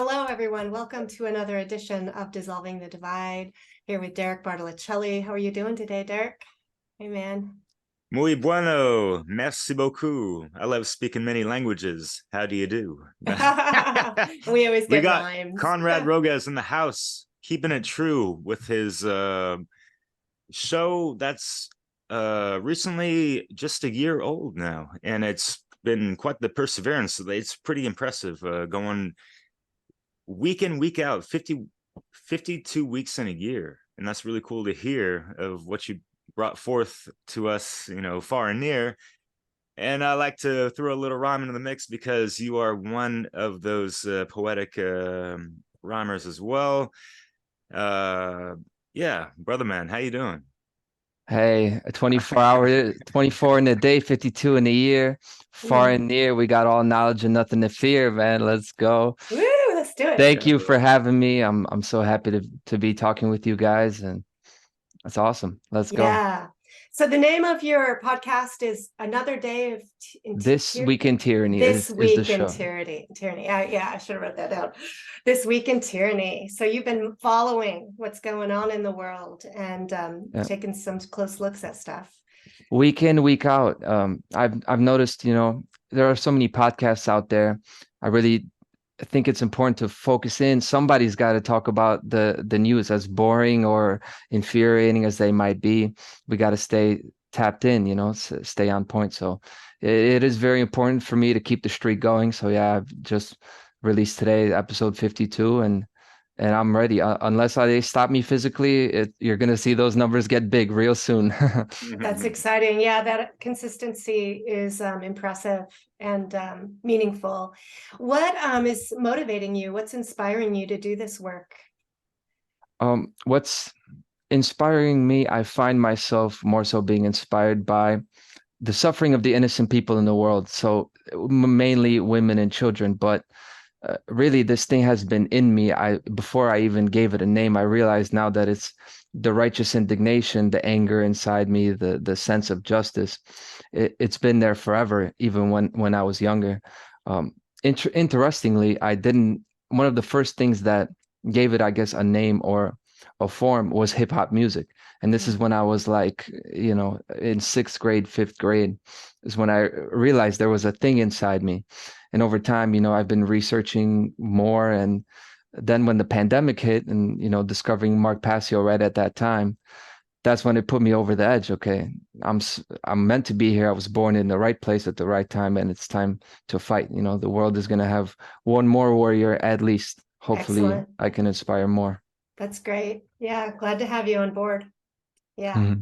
Hello, everyone. Welcome to another edition of Dissolving the Divide, here with Derek Bartolicelli. How are you doing today, Derek? Hey, man. Muy bueno. Merci beaucoup. I love speaking many languages. How do you do? We always We get got rhymes. Konrad Rogoz in the house, keeping it true with his show that's recently just a year old now, and it's been quite the perseverance. It's pretty impressive, going week in, week out, 52 weeks in a year. And that's really cool to hear of what you brought forth to us, far and near. And I like to throw a little rhyme into the mix because you are one of those poetic rhymers as well. Uh, yeah, brother man, how you doing? Hey, a 24 hour, 24 in a day, 52 in a year, far and near. We got all knowledge and nothing to fear, man. Let's go. Woo, let's do it. Thank you for having me. I'm so happy to be talking with you guys, and that's awesome. Let's go. Yeah. So the name of your podcast is Another Day of This Week in Tyranny This is Week the show. in Tyranny. Yeah, I should have wrote that down. This Week in Tyranny. So you've been following what's going on in the world and taking some close looks at stuff. Week in, week out. I've noticed, there are so many podcasts out there. I really think it's important to focus in. Somebody's got to talk about the news, as boring or infuriating as they might be. We got to stay tapped in, stay on point. So it is very important for me to keep the streak going. So yeah, I've just released today episode 52, and I'm ready. Unless they stop me physically, you're going to see those numbers get big real soon. That's exciting. Yeah, that consistency is impressive and meaningful. What is motivating you? What's inspiring you to do this work? What's inspiring me, I find myself more so being inspired by the suffering of the innocent people in the world. So mainly women and children, but really this thing has been in me. Before I even gave it a name, I realized now that it's the righteous indignation, the anger inside me, the sense of justice. It's been there forever, even when I was younger. Interestingly, one of the first things that gave it, I guess, a name or a form was hip hop music. And this is when I was like, in sixth grade, fifth grade, is when I realized there was a thing inside me. And over time, I've been researching more. And then when the pandemic hit and, discovering Mark Passio right at that time, that's when it put me over the edge. Okay, I'm meant to be here. I was born in the right place at the right time, and it's time to fight. The world is going to have one more warrior at least. Hopefully, excellent. I can inspire more. That's great. Yeah, glad to have you on board. Yeah.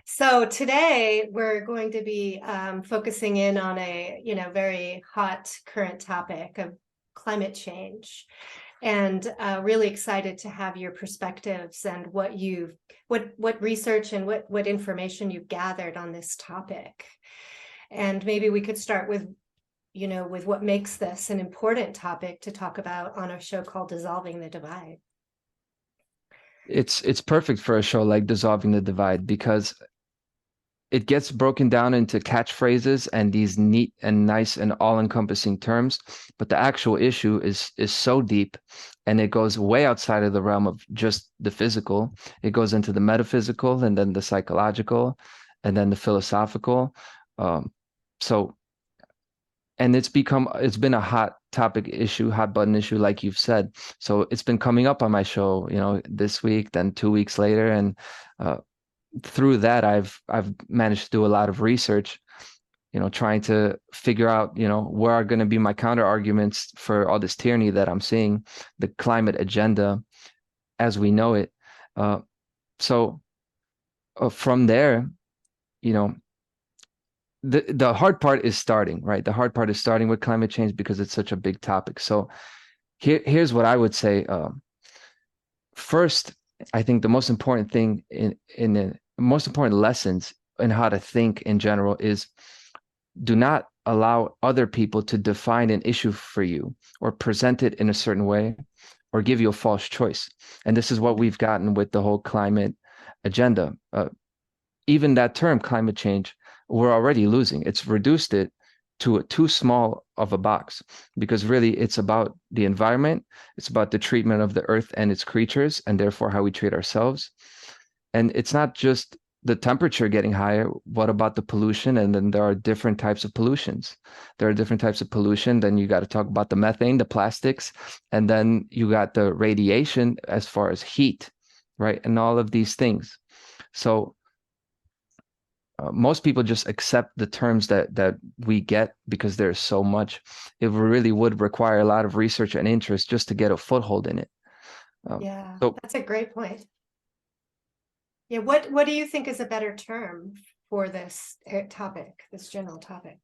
So today we're going to be focusing in on a very hot current topic of climate change, and really excited to have your perspectives and what research and what information you've gathered on this topic. And maybe we could start with what makes this an important topic to talk about on a show called Dissolving the Divide. It's perfect for a show like Dissolving the Divide because it gets broken down into catchphrases and these neat and nice and all-encompassing terms, but the actual issue is so deep, and it goes way outside of the realm of just the physical. It goes into the metaphysical, and then the psychological, and then the philosophical. And it's been a hot topic issue, hot button issue, like you've said. So it's been coming up on my show, this week, then 2 weeks later. And through that, I've managed to do a lot of research, trying to figure out, where are going to be my counter arguments for all this tyranny that I'm seeing, the climate agenda as we know it. So from there, the hard part is starting, right? The hard part is starting with climate change because it's such a big topic. So here's what I would say. First, I think the most important thing in the most important lessons in how to think in general is do not allow other people to define an issue for you or present it in a certain way or give you a false choice. And this is what we've gotten with the whole climate agenda. Even that term, climate change, we're already losing. It's reduced it to a too small of a box, because really it's about the environment, it's about the treatment of the earth and its creatures, and therefore how we treat ourselves. And it's not just the temperature getting higher. What about the pollution? And then there are different types of pollutions. There are different types of pollution. Then you got to talk about the methane, the plastics, and then you got the radiation as far as heat, right? And all of these things. So most people just accept the terms that we get because there's so much. It really would require a lot of research and interest just to get a foothold in it. Yeah, So that's a great point. Yeah, what do you think is a better term for this topic, this general topic?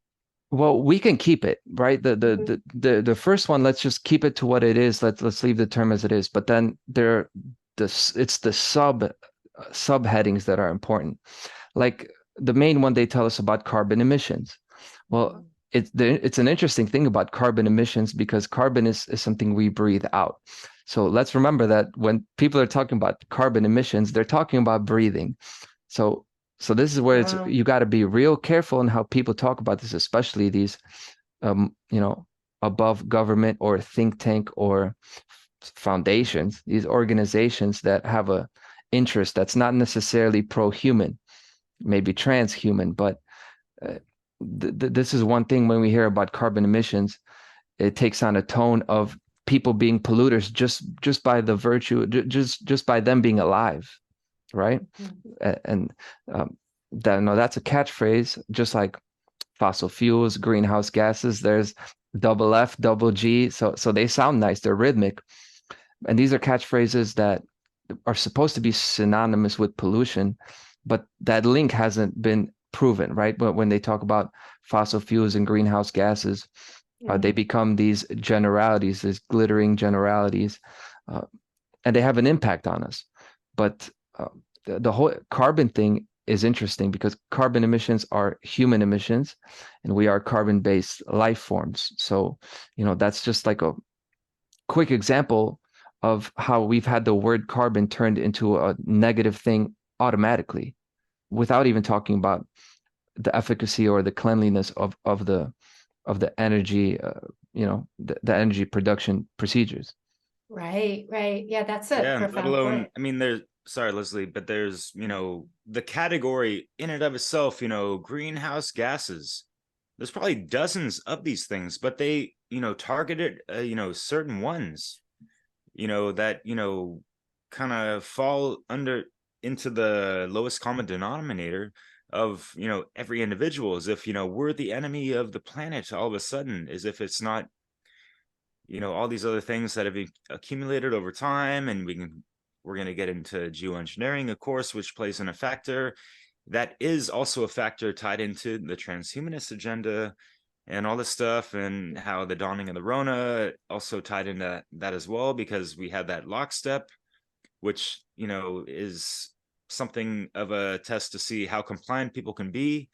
well, we can keep it, right? The first one, let's just keep it to what it is. Let's leave the term as it is. But then it's the subheadings that are important. Like the main one, they tell us about carbon emissions. Well, it's an interesting thing about carbon emissions because carbon is something we breathe out. So let's remember that when people are talking about carbon emissions, they're talking about breathing. So this is where you got to be real careful in how people talk about this, especially these above government or think tank or foundations, these organizations that have a interest that's not necessarily pro-human, maybe transhuman, but this is one thing when we hear about carbon emissions, it takes on a tone of people being polluters just by the virtue, just by them being alive, right? And that's a catchphrase, just like fossil fuels, greenhouse gases. There's double F, double G, so they sound nice, they're rhythmic, and these are catchphrases that are supposed to be synonymous with pollution, but that link hasn't been proven, right? But when they talk about fossil fuels and greenhouse gases, they become these generalities, these glittering generalities, and they have an impact on us. But the whole carbon thing is interesting because carbon emissions are human emissions, and we are carbon-based life forms. So, that's just like a quick example of how we've had the word carbon turned into a negative thing automatically, without even talking about the efficacy or the cleanliness of the energy, the energy production procedures. Right. Yeah, that's a Yeah, let profound alone, point. I mean, there's, sorry, Leslie, but there's, the category in and of itself, greenhouse gases. There's probably dozens of these things, but they, targeted, certain ones, that, kind of fall into the lowest common denominator of, every individual, as if, we're the enemy of the planet all of a sudden, as if it's not, all these other things that have been accumulated over time. And we're going to get into geoengineering, of course, which plays in a factor. That is also a factor tied into the transhumanist agenda and all this stuff, and how the dawning of the Rona also tied into that as well, because we had that lockstep, which, is something of a test to see how compliant people can be.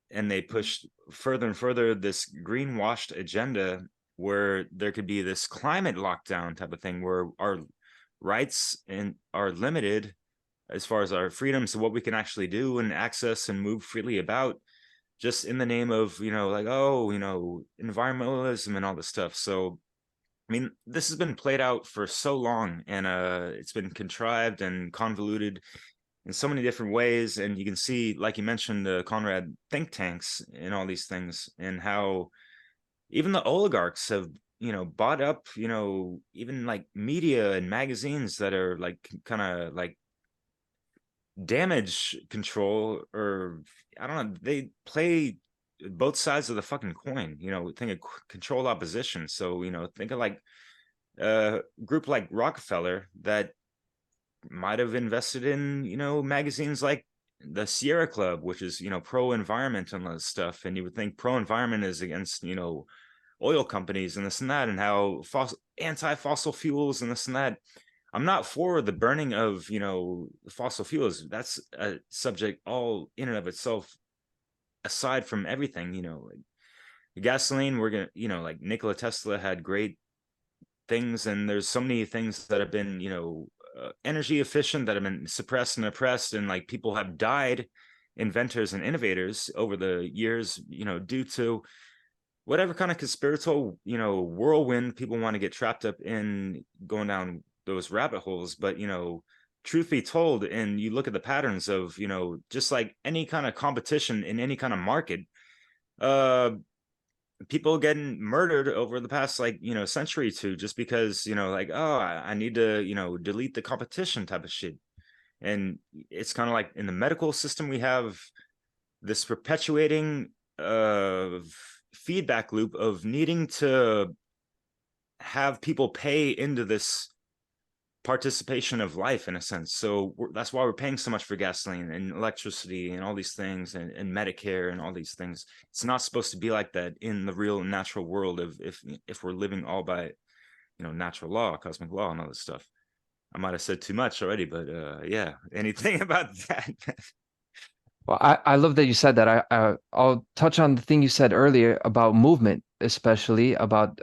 And they pushed further and further this greenwashed agenda where there could be this climate lockdown type of thing where our rights are limited as far as our freedoms, so what we can actually do and access and move freely about, just in the name of, environmentalism and all this stuff. So, I mean, this has been played out for so long, and it's been contrived and convoluted in so many different ways. And you can see, like you mentioned, Conrad, think tanks and all these things, and how even the oligarchs have, bought up, even like media and magazines that are like kind of like damage control, or I don't know, they play both sides of the fucking coin, think of controlled opposition. So, think of like a group like Rockefeller that might have invested in, magazines like the Sierra Club, which is, pro-environment and all this stuff. And you would think pro-environment is against, oil companies and this and that, and how anti-fossil fuels and this and that. I'm not for the burning of, fossil fuels. That's a subject all in and of itself, aside from everything, like gasoline, we're going to, like Nikola Tesla had great things, and there's so many things that have been, energy efficient that have been suppressed and oppressed, and like people have died, inventors and innovators over the years, due to whatever kind of conspiratorial, whirlwind people want to get trapped up in, going down those rabbit holes. But, truth be told, and you look at the patterns of, just like any kind of competition in any kind of market, uh, people getting murdered over the past, like, century or two, just because, like, oh, I need to, delete the competition type of shit. And it's kind of like in the medical system, we have this perpetuating feedback loop of needing to have people pay into this participation of life, in a sense. So that's why we're paying so much for gasoline and electricity and all these things, and Medicare and all these things. It's not supposed to be like that in the real natural world of if we're living all by natural law, cosmic law, and all this stuff. I might have said too much already, but yeah, anything about that? Well, I love that you said that. I'll touch on the thing you said earlier about movement, especially about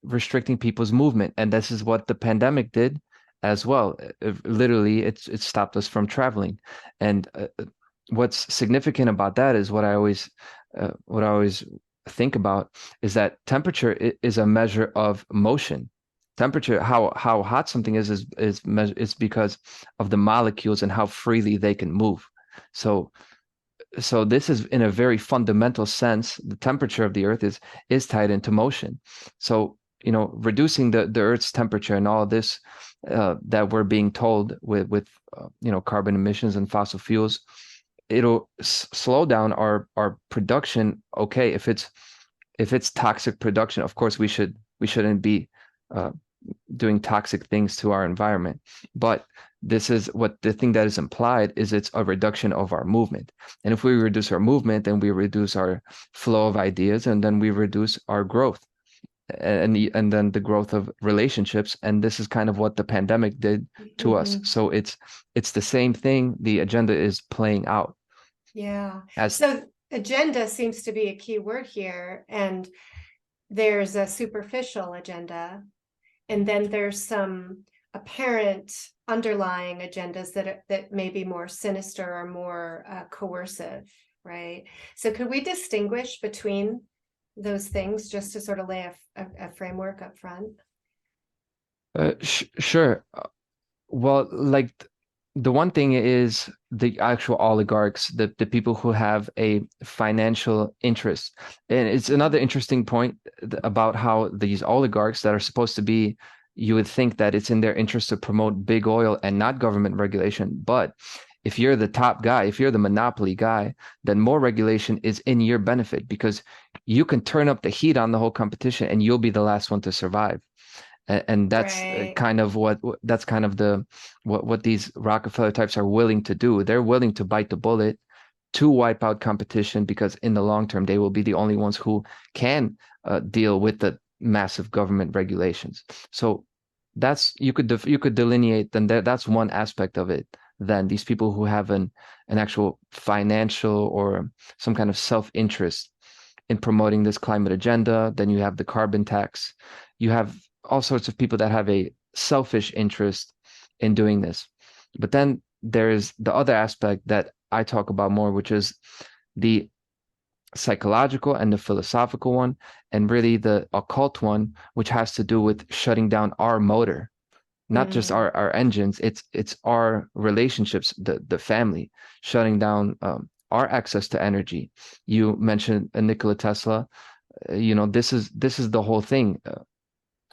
restricting people's movement, and this is what the pandemic did as well. Literally, it stopped us from traveling, and what's significant about that is what I always think about is that temperature is a measure of motion. Temperature, how hot something is because of the molecules and how freely they can move. So this is, in a very fundamental sense, the temperature of the earth is tied into motion. So, reducing the earth's temperature and all this that we're being told with carbon emissions and fossil fuels, it'll slow down our production. Okay, if it's toxic production, of course we shouldn't be doing toxic things to our environment. But this is what the thing that is implied is, it's a reduction of our movement. And if we reduce our movement, then we reduce our flow of ideas, and then we reduce our growth, and then the growth of relationships. And this is kind of what the pandemic did to us. So it's the same thing. The agenda is playing out. Yeah. So agenda seems to be a key word here. And there's a superficial agenda, and then there's some apparent underlying agendas that may be more sinister or more coercive, right? So could we distinguish between those things, just to sort of lay a framework up front? Sure. Well, like the one thing is the actual oligarchs, the people who have a financial interest. And it's another interesting point about how these oligarchs that are supposed to be, you would think that it's in their interest to promote big oil and not government regulation. But if you're the top guy, if you're the monopoly guy, then more regulation is in your benefit, because you can turn up the heat on the whole competition and you'll be the last one to survive. And that's kind of what these Rockefeller types are willing to do. They're willing to bite the bullet to wipe out competition, because in the long term, they will be the only ones who can deal with the massive government regulations. So that's, you could delineate, then that's one aspect of it. Then these people who have an actual financial or some kind of self-interest in promoting this climate agenda. Then you have the carbon tax. You have all sorts of people that have a selfish interest in doing this. But then there is the other aspect that I talk about more, which is the psychological and the philosophical one, and really the occult one, which has to do with shutting down our motor, not just our engines. It's our relationships, the family, shutting down our access to energy. You mentioned Nikola Tesla. This is the whole thing.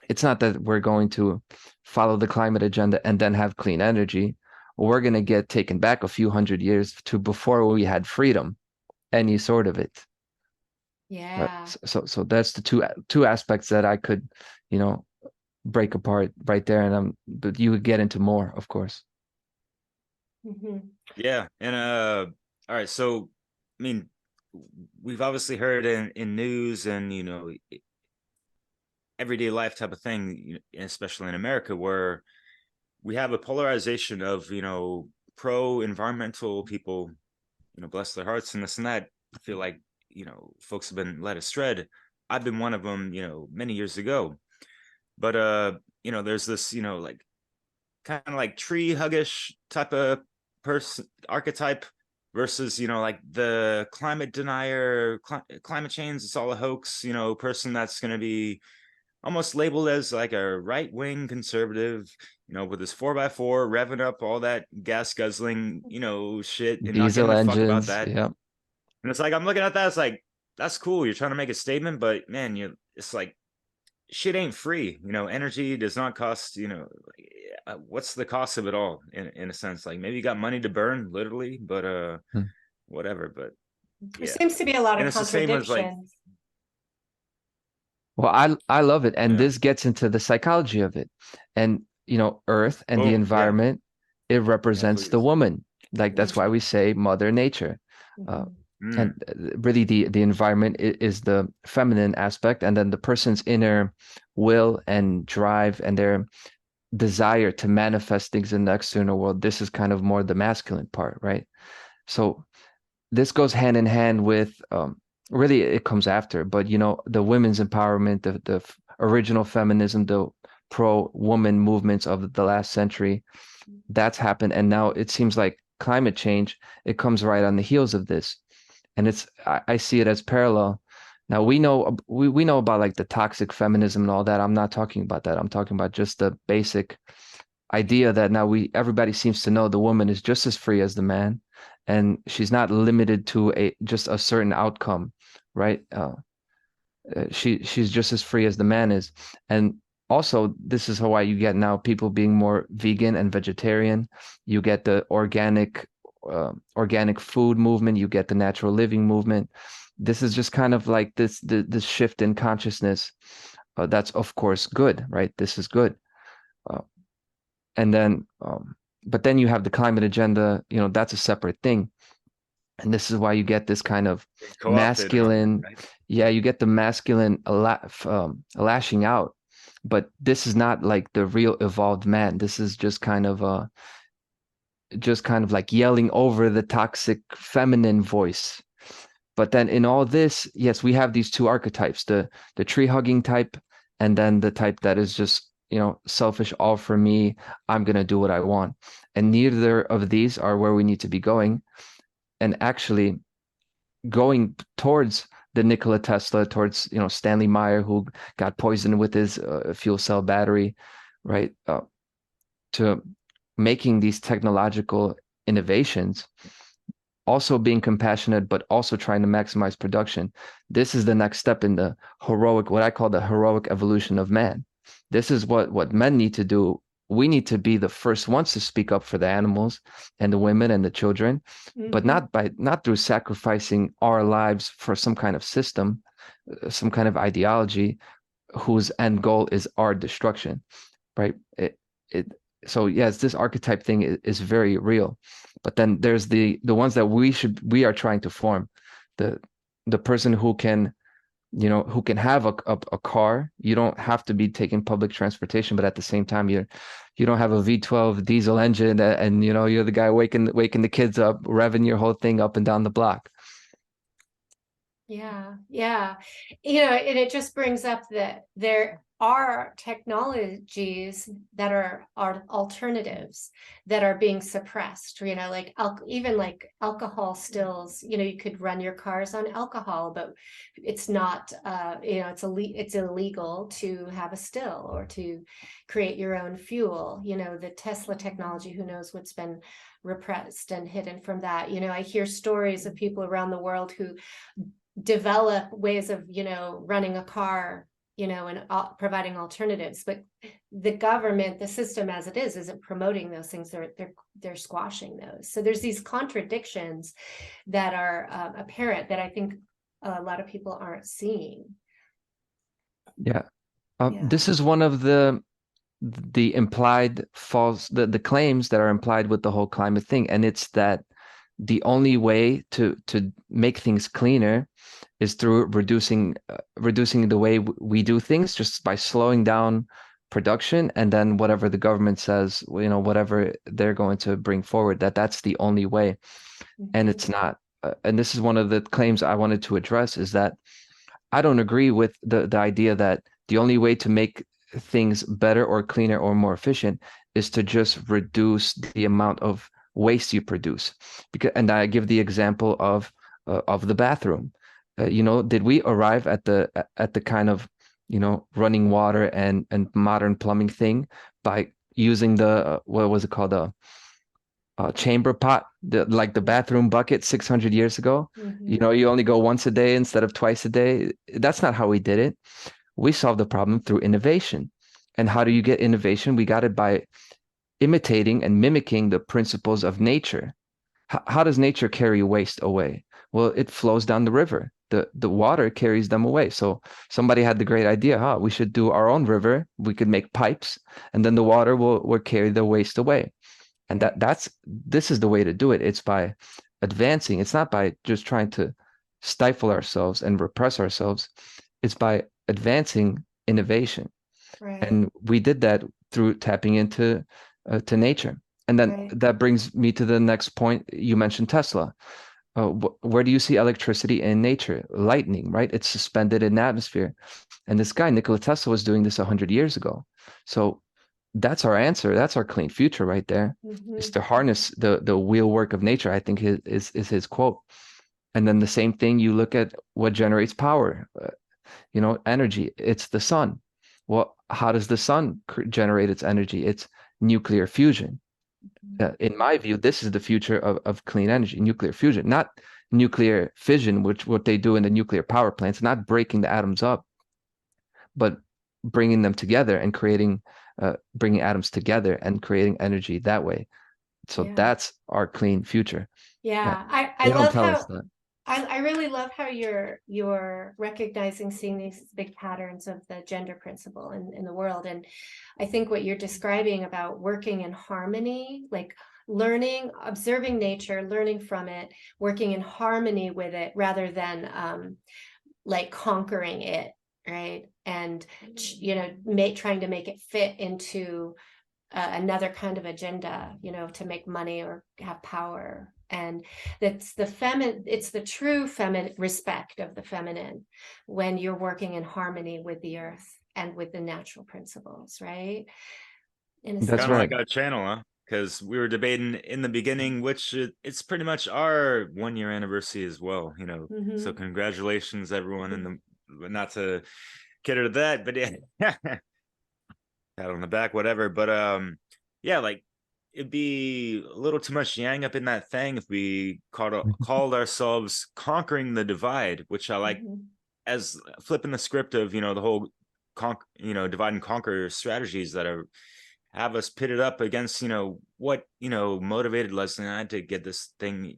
It's not that we're going to follow the climate agenda and then have clean energy. We're going to get taken back a few hundred years to before we had freedom, any sort of it. Yeah. So that's the two aspects that I could, break apart right there. And but you would get into more, of course. Yeah. And all right. So, I mean, we've obviously heard in news and, everyday life type of thing, especially in America, where we have a polarization of, pro-environmental people, bless their hearts and this and that. I feel like, folks have been led astray. I've been one of them, many years ago. But there's this, like kind of like tree huggish type of person archetype versus, you know, like the climate denier, climate change, it's all a hoax, you know, person that's going to be almost labeled as like a right-wing conservative, you know, with his 4x4 revving up all that gas guzzling, you know, shit, and not Diesel giving a fuck about engines. that. Yeah. And it's like, I'm looking at that, it's like, that's cool, you're trying to make a statement, but man, it's like, shit ain't free, you know, energy does not cost, you know, what's the cost of it all, in a sense? Like, maybe you got money to burn, literally, but whatever. But There yeah, seems to be a lot and of it's the same as like, contradictions. Well, I love it. And yeah, this gets into the psychology of it. And, you know, Earth and the oh yeah, environment, it yeah, represents the please. woman. Like that's why we say Mother Nature. Uh, and really the environment is the feminine aspect, and then the person's inner will and drive and their desire to manifest things in the external world, this is kind of more the masculine part, right? So this goes hand in hand with really it comes after, but you know, the women's empowerment, the original feminism, the pro-woman movements of the last century, that's happened. And now it seems like climate change, it comes right on the heels of this. And I see it as parallel. Now we know about like the toxic feminism and all that. I'm not talking about that. I'm talking about just the basic idea that now everybody seems to know the woman is just as free as the man, and she's not limited to just a certain outcome, right? She's just as free as the man is. And also, this is why you get now people being more vegan and vegetarian. You get the organic food movement. You get the natural living movement. This is just kind of like this shift in consciousness. That's of course good, right? This is good. And then, but then you have the climate agenda. You know, that's a separate thing. And this is why you get this kind of Co-opted, masculine, right? yeah, you get the masculine lashing out, but this is not like the real evolved man. This is just kind of like yelling over the toxic feminine voice. But then in all this, yes, we have these two archetypes, the tree hugging type, and then the type that is just, you know, selfish, all for me, I'm gonna do what I want. And neither of these are where we need to be going. And actually going towards the Nikola Tesla, towards, you know, Stanley Meyer, who got poisoned with his fuel cell battery, right? To making these technological innovations, also being compassionate, but also trying to maximize production. This is the next step in the heroic, what I call the heroic evolution of man. This is what men need to do. We need to be the first ones to speak up for the animals and the women and the children, but not through sacrificing our lives for some kind of system, some kind of ideology whose end goal is our destruction, right? So yes, this archetype thing is very real. But then there's the ones that we are trying to form, the person who can, you know, who can have a car. You don't have to be taking public transportation, but at the same time, you don't have a V12 diesel engine, and you know, you're the guy waking the kids up, revving your whole thing up and down the block. Yeah, yeah. You know, and it just brings up that there are technologies that are alternatives that are being suppressed, you know, like even like alcohol stills, you know, you could run your cars on alcohol, but it's not, you know, it's illegal to have a still or to create your own fuel. You know, the Tesla technology, who knows what's been repressed and hidden from that. You know, I hear stories of people around the world who develop ways of, you know, running a car, you know, and providing alternatives, but the government, the system as it is, isn't promoting those things. They're squashing those. So there's these contradictions that are apparent that I think a lot of people aren't seeing. Yeah. This is one of the implied false, the claims that are implied with the whole climate thing, and it's that the only way to make things cleaner is through reducing the way we do things, just by slowing down production, and then whatever the government says, you know, whatever they're going to bring forward, that's the only way. And it's not. And this is one of the claims I wanted to address, is that I don't agree with the idea that the only way to make things better or cleaner or more efficient is to just reduce the amount of waste you produce. And I give the example of the bathroom. Did we arrive at the kind of running water and modern plumbing thing by using the what was it called, chamber pot, like the bathroom bucket 600 years ago? You only go once a day instead of twice a day. That's not how we did it. We solved the problem through innovation. And how do you get innovation? We got it by imitating and mimicking the principles of nature. How does nature carry waste away? Well, it flows down the river. The water carries them away. So somebody had the great idea, we should do our own river. We could make pipes, and then the water will carry the waste away. And this is the way to do it. It's by advancing. It's not by just trying to stifle ourselves and repress ourselves. It's by advancing innovation. Right. And we did that through tapping into to nature. And then that brings me to the next point. You mentioned Tesla. Where do you see electricity in nature? Lightning, right? It's suspended in the atmosphere. And this guy, Nikola Tesla, was doing this 100 years ago. So that's our answer. That's our clean future right there. Is to harness the wheel work of nature, I think is his quote. And then the same thing, you look at what generates power, energy. It's the sun. Well, how does the sun generate its energy? It's nuclear fusion. In my view, this is the future of clean energy, nuclear fusion, not nuclear fission, which what they do in the nuclear power plants, not breaking the atoms up, but bringing them together and bringing atoms together and creating energy that way. So that's our clean future. Yeah, I love how I really love how you're recognizing, seeing these big patterns of the gender principle in the world. And I think what you're describing about working in harmony, like learning, observing nature, learning from it, working in harmony with it rather than like conquering it, right? And trying to make it fit into another kind of agenda, to make money or have power. And it's the true feminine respect of the feminine when you're working in harmony with the earth and with the natural principles, right? That's kind of right. Like our channel, huh? Because we were debating in the beginning, which it's pretty much our 1-year anniversary as well, So congratulations, everyone. Not to cater to that, but yeah. Pat on the back, whatever. But yeah, like it'd be a little too much yang up in that thing if we called ourselves conquering the divide, which I like as flipping the script of the whole divide and conquer strategies that have us pitted up against what motivated Leslie and I to get this thing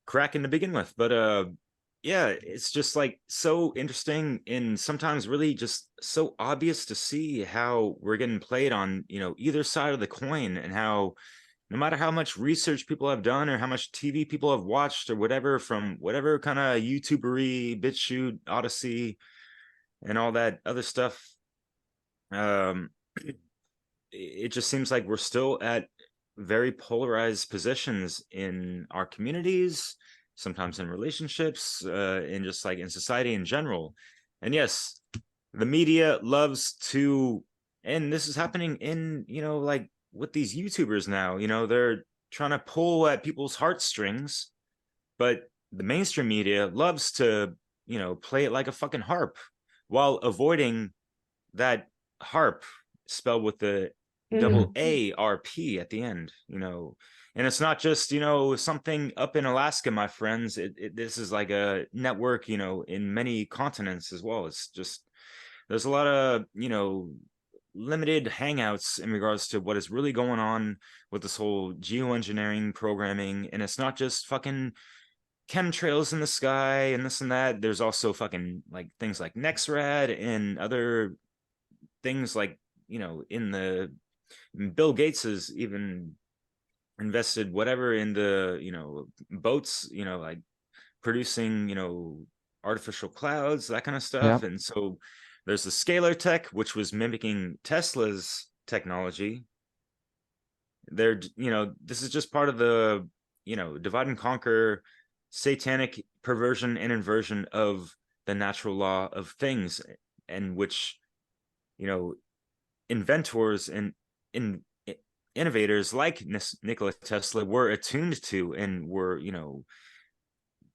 cracking to begin with. But yeah, it's just like so interesting and sometimes really just so obvious to see how we're getting played on either side of the coin, and how no matter how much research people have done or how much TV people have watched or whatever, from whatever kind of YouTubery, BitChute, Odyssey, and all that other stuff, it just seems like we're still at very polarized positions in our communities, sometimes in relationships, and just like in society in general. And yes, the media loves to, and this is happening in, like with these YouTubers now, they're trying to pull at people's heartstrings, but the mainstream media loves to, play it like a fucking harp while avoiding that harp spelled with the double A-R-P at the end, And it's not just, something up in Alaska, my friends. This is like a network, in many continents as well. It's just, there's a lot of, limited hangouts in regards to what is really going on with this whole geoengineering programming. And it's not just fucking chemtrails in the sky and this and that. There's also fucking like things like NextRad and other things like, in Bill Gates has even invested whatever in the boats, like producing artificial clouds, that kind of stuff. And so there's the scalar tech, which was mimicking Tesla's technology. This is just part of the divide and conquer, satanic perversion and inversion of the natural law of things, and which inventors and innovators like Nikola Tesla were attuned to and were,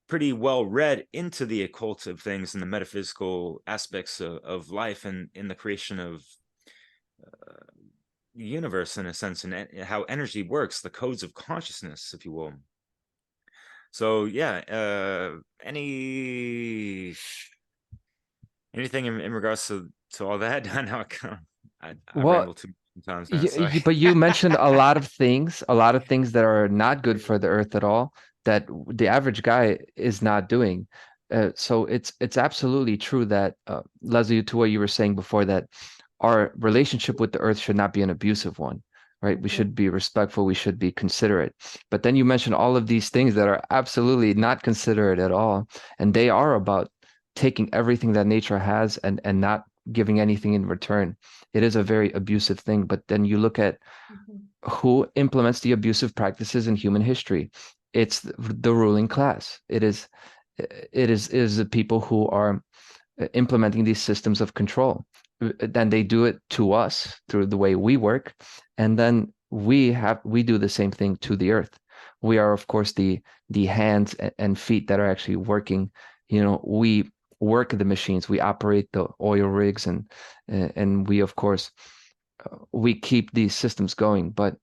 pretty well read into the occult of things and the metaphysical aspects of life and in the creation of the universe, in a sense, and how energy works, the codes of consciousness, if you will. So yeah, anything in regards to all that? I know I Well, ramble too many times now. Sorry. but you mentioned a lot of things that are not good for the earth at all, that the average guy is not doing. So it's absolutely true that, Leslie, to what you were saying before, that our relationship with the earth should not be an abusive one, right? We should be respectful, we should be considerate. But then you mentioned all of these things that are absolutely not considerate at all, and they are about taking everything that nature has and not giving anything in return. It is a very abusive thing. But then you look at who implements the abusive practices in human history. It's the ruling class. It is the people who are implementing these systems of control. Then they do it to us through the way we work, and then we do the same thing to the earth. We are, of course, the hands and feet that are actually working. We work the machines, we operate the oil rigs, and we, of course, we keep these systems going. But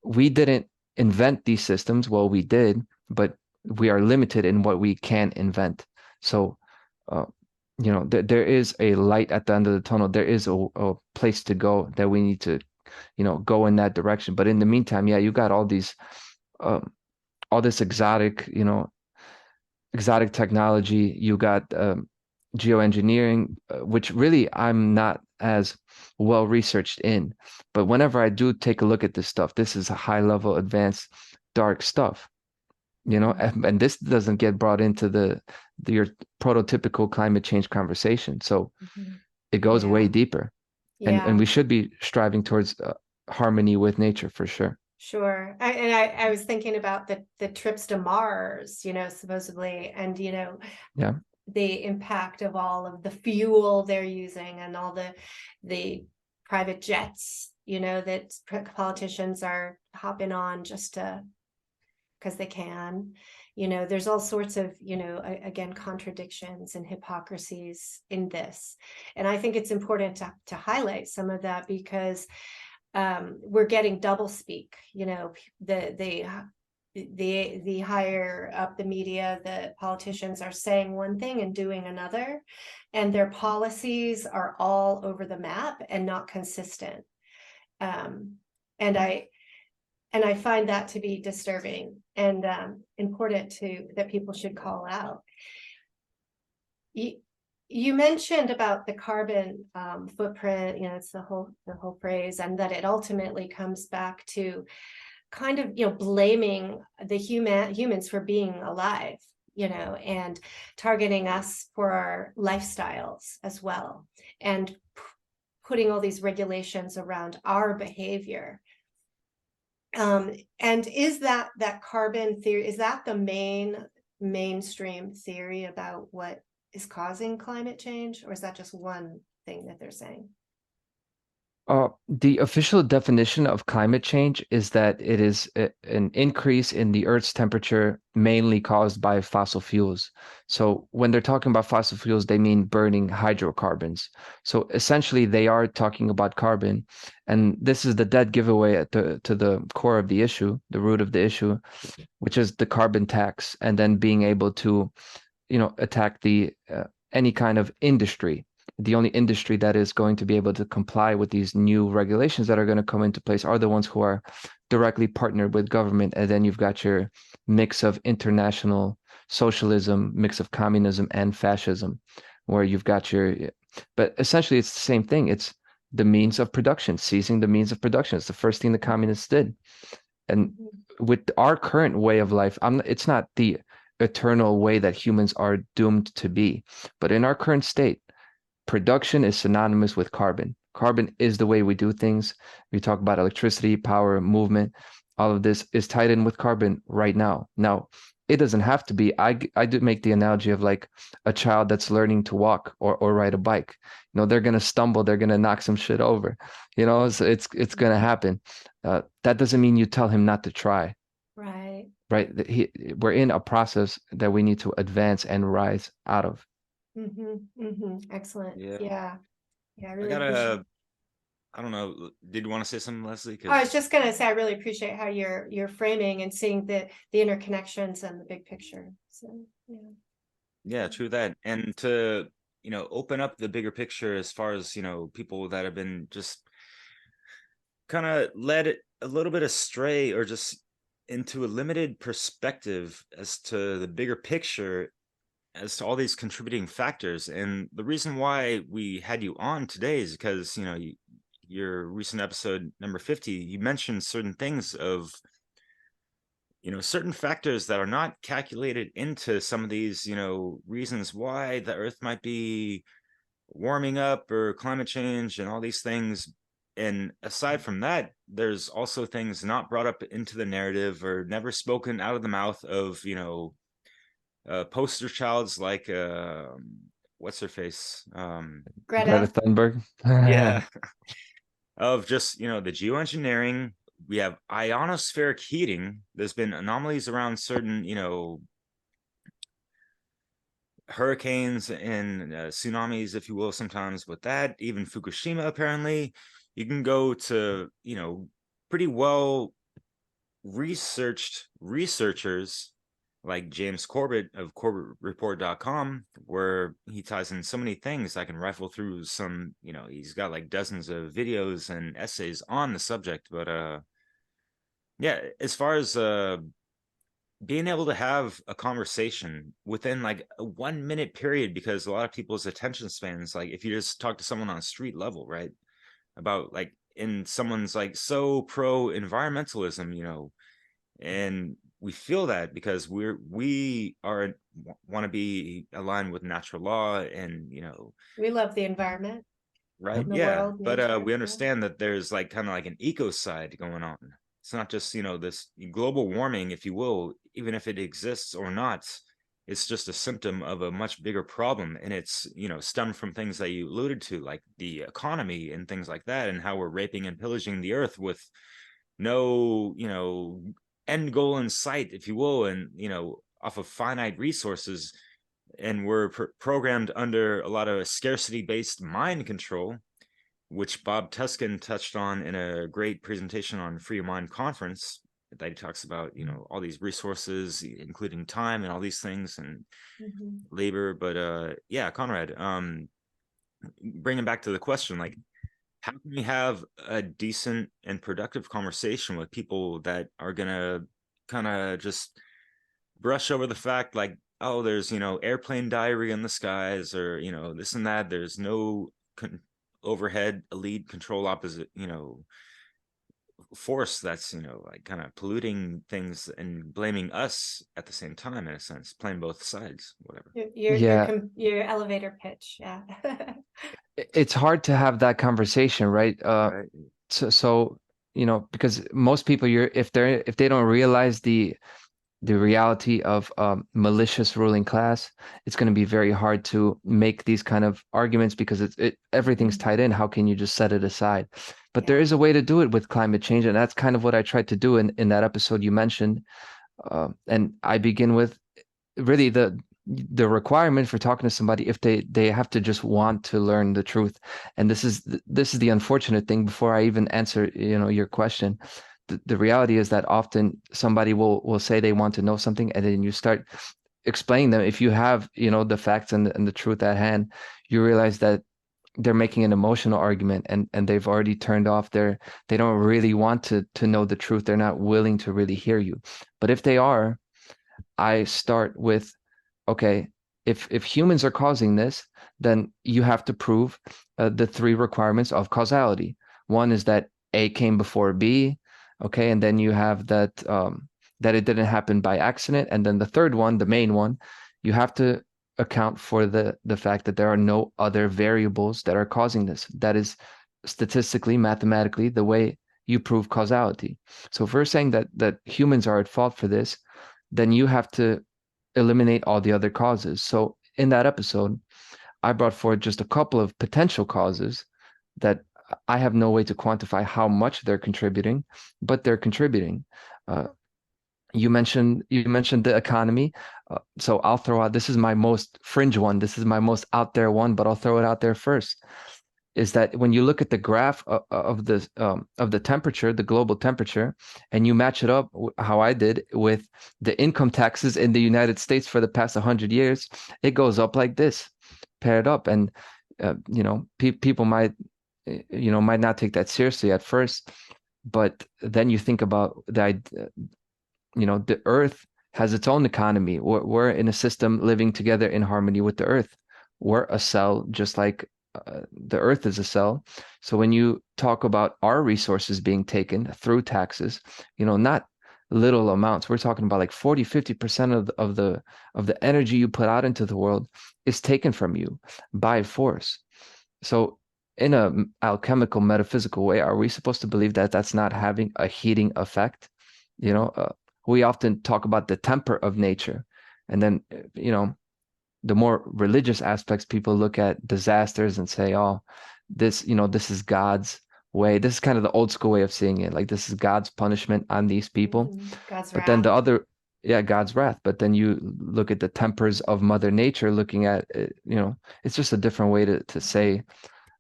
we didn't invent these systems. Well, we did, but we are limited in what we can invent. So there is a light at the end of the tunnel. There is a place to go, that we need to go in that direction. But in the meantime, yeah, you got all this exotic technology. You got geoengineering, which really I'm not as well researched in. But whenever I do take a look at this stuff, this is a high level, advanced, dark stuff. And this doesn't get brought into your prototypical climate change conversation. So it goes way deeper. And we should be striving towards harmony with nature, for sure. Sure. I was thinking about the trips to Mars, supposedly, and, the impact of all of the fuel they're using and all the private jets, that politicians are hopping on just because they can. There's all sorts of, again, contradictions and hypocrisies in this. And I think it's important to highlight some of that, because we're getting double speak. The higher up the media, the politicians are saying one thing and doing another, and their policies are all over the map and not consistent. And I find that to be disturbing and important that people should call out. You mentioned about the carbon footprint, it's the whole phrase, and that it ultimately comes back to kind of, blaming the humans for being alive, and targeting us for our lifestyles as well, and putting all these regulations around our behavior. And is that carbon theory, is that the mainstream theory about what is causing climate change, or is that just one thing that they're saying? The official definition of climate change is that it is an increase in the Earth's temperature, mainly caused by fossil fuels. So when they're talking about fossil fuels, they mean burning hydrocarbons. So essentially, they are talking about carbon, and this is the dead giveaway to the core of the issue, the root of the issue, which is the carbon tax, and then being able to, attack the any kind of industry. The only industry that is going to be able to comply with these new regulations that are going to come into place are the ones who are directly partnered with government. And then you've got your mix of international socialism, mix of communism and fascism, where you've got but essentially it's the same thing. It's the means of production, seizing the means of production. It's the first thing the communists did. And with our current way of life, it's not the eternal way that humans are doomed to be, but in our current state, production is synonymous with carbon. Carbon is the way we do things. We talk about electricity, power, movement. all of this is tied in with carbon right now. Now, it doesn't have to be. I do make the analogy of like a child that's learning to walk or ride a bike. You know, they're gonna stumble, they're gonna knock some shit over. You know, so it's gonna happen. That doesn't mean you tell him not to try. Right. Right. We're in a process that we need to advance and rise out of. Excellent. Yeah. Yeah. Yeah. I I really got appreciate. a, I don't know. Did you want to say something, Leslie? I was just gonna say I really appreciate how you're framing and seeing the interconnections and the big picture. So yeah. Yeah, true that. And to, open up the bigger picture as far as, people that have been just kind of led a little bit astray or just into a limited perspective as to the bigger picture, as to all these contributing factors. And the reason why we had you on today is because, your recent episode number 50, you mentioned certain things of, certain factors that are not calculated into some of these, reasons why the earth might be warming up or climate change and all these things. And aside from that, there's also things not brought up into the narrative or never spoken out of the mouth of, poster childs like, what's her face? Greta Greta. Thunberg. Yeah. Of just, the geoengineering. We have ionospheric heating. There's been anomalies around certain, hurricanes and tsunamis, if you will, sometimes with that. Even Fukushima, apparently. You can go to, pretty well researched researchers like James Corbett of CorbettReport.com, where he ties in so many things. I can rifle through some, he's got like dozens of videos and essays on the subject. But yeah, as far as being able to have a conversation within like a 1 minute period, because a lot of people's attention spans, like if you just talk to someone on street level, right, about like, in someone's like so pro environmentalism, and we feel that because we are want to be aligned with natural law and We love the environment. right, The yeah, world, but nature. we understand that there's like kind of like an eco side going on. It's not just this global warming, if you will, even if it exists or not. It's just a symptom of a much bigger problem, and it's stemmed from things that you alluded to, like the economy and things like that, and how we're raping and pillaging the earth with no end goal in sight, if you will, and off of finite resources. And we're programmed under a lot of scarcity based mind control, which Bob Tuskin touched on in a great presentation on Free Your Mind conference, that he talks about all these resources, including time and all these things, and labor. But yeah, Conrad, bringing back to the question, like, how can we have a decent and productive conversation with people that are gonna kind of just brush over the fact, like, oh, there's airplane diarrhea in the skies, or this and that, there's no overhead elite control opposite force that's like kind of polluting things and blaming us at the same time, in a sense, playing both sides, whatever. Your elevator pitch. Yeah. It's hard to have that conversation, right? Right. So because most people, if they don't realize the reality of malicious ruling class, it's going to be very hard to make these kind of arguments, because everything's tied in. How can you just set it aside? But there is a way to do it with climate change, and that's kind of what I tried to do in that episode you mentioned. And I begin with really the requirement for talking to somebody, if they have to just want to learn the truth. And this is the unfortunate thing. Before I even answer your question, the reality is that often somebody will say they want to know something, and then you start explaining them. If you have the facts and the truth at hand, you realize that they're making an emotional argument, and they've already turned off. They don't really want to know the truth. They're not willing to really hear you. But if they are, I start with, okay, if humans are causing this, then you have to prove the 3 requirements of causality. One is that A came before B, okay, and then you have that that it didn't happen by accident, and then the third one, the main one, you have to account for the fact that there are no other variables that are causing this. That is statistically, mathematically, the way you prove causality. So if we're saying that humans are at fault for this, then you have to eliminate all the other causes. So in that episode, I brought forward just a couple of potential causes that I have no way to quantify how much they're contributing, but they're contributing. You mentioned the economy, so I'll throw out, this is my most fringe one, this is my most out there one, but I'll throw it out there first. Is that when you look at the graph of the temperature, the global temperature, and you match it up how I did with the income taxes in the United States for the past 100 years, it goes up like this, paired up, and people might might not take that seriously at first, but then you think about the Earth has its own economy. We're in a system living together in harmony with the Earth. We're a cell, just like the Earth is a cell. So when you talk about our resources being taken through taxes, not little amounts. We're talking about like 40-50% of the energy you put out into the world is taken from you by force. So in a alchemical metaphysical way, are we supposed to believe that that's not having a heating effect? We often talk about the temper of nature, and then the more religious aspects, people look at disasters and say, oh, this is God's way. This is kind of the old school way of seeing it, like this is God's punishment on these people. God's But wrath. then the other, yeah, God's wrath. But then you look at the tempers of Mother Nature, looking at it, it's just a different way to say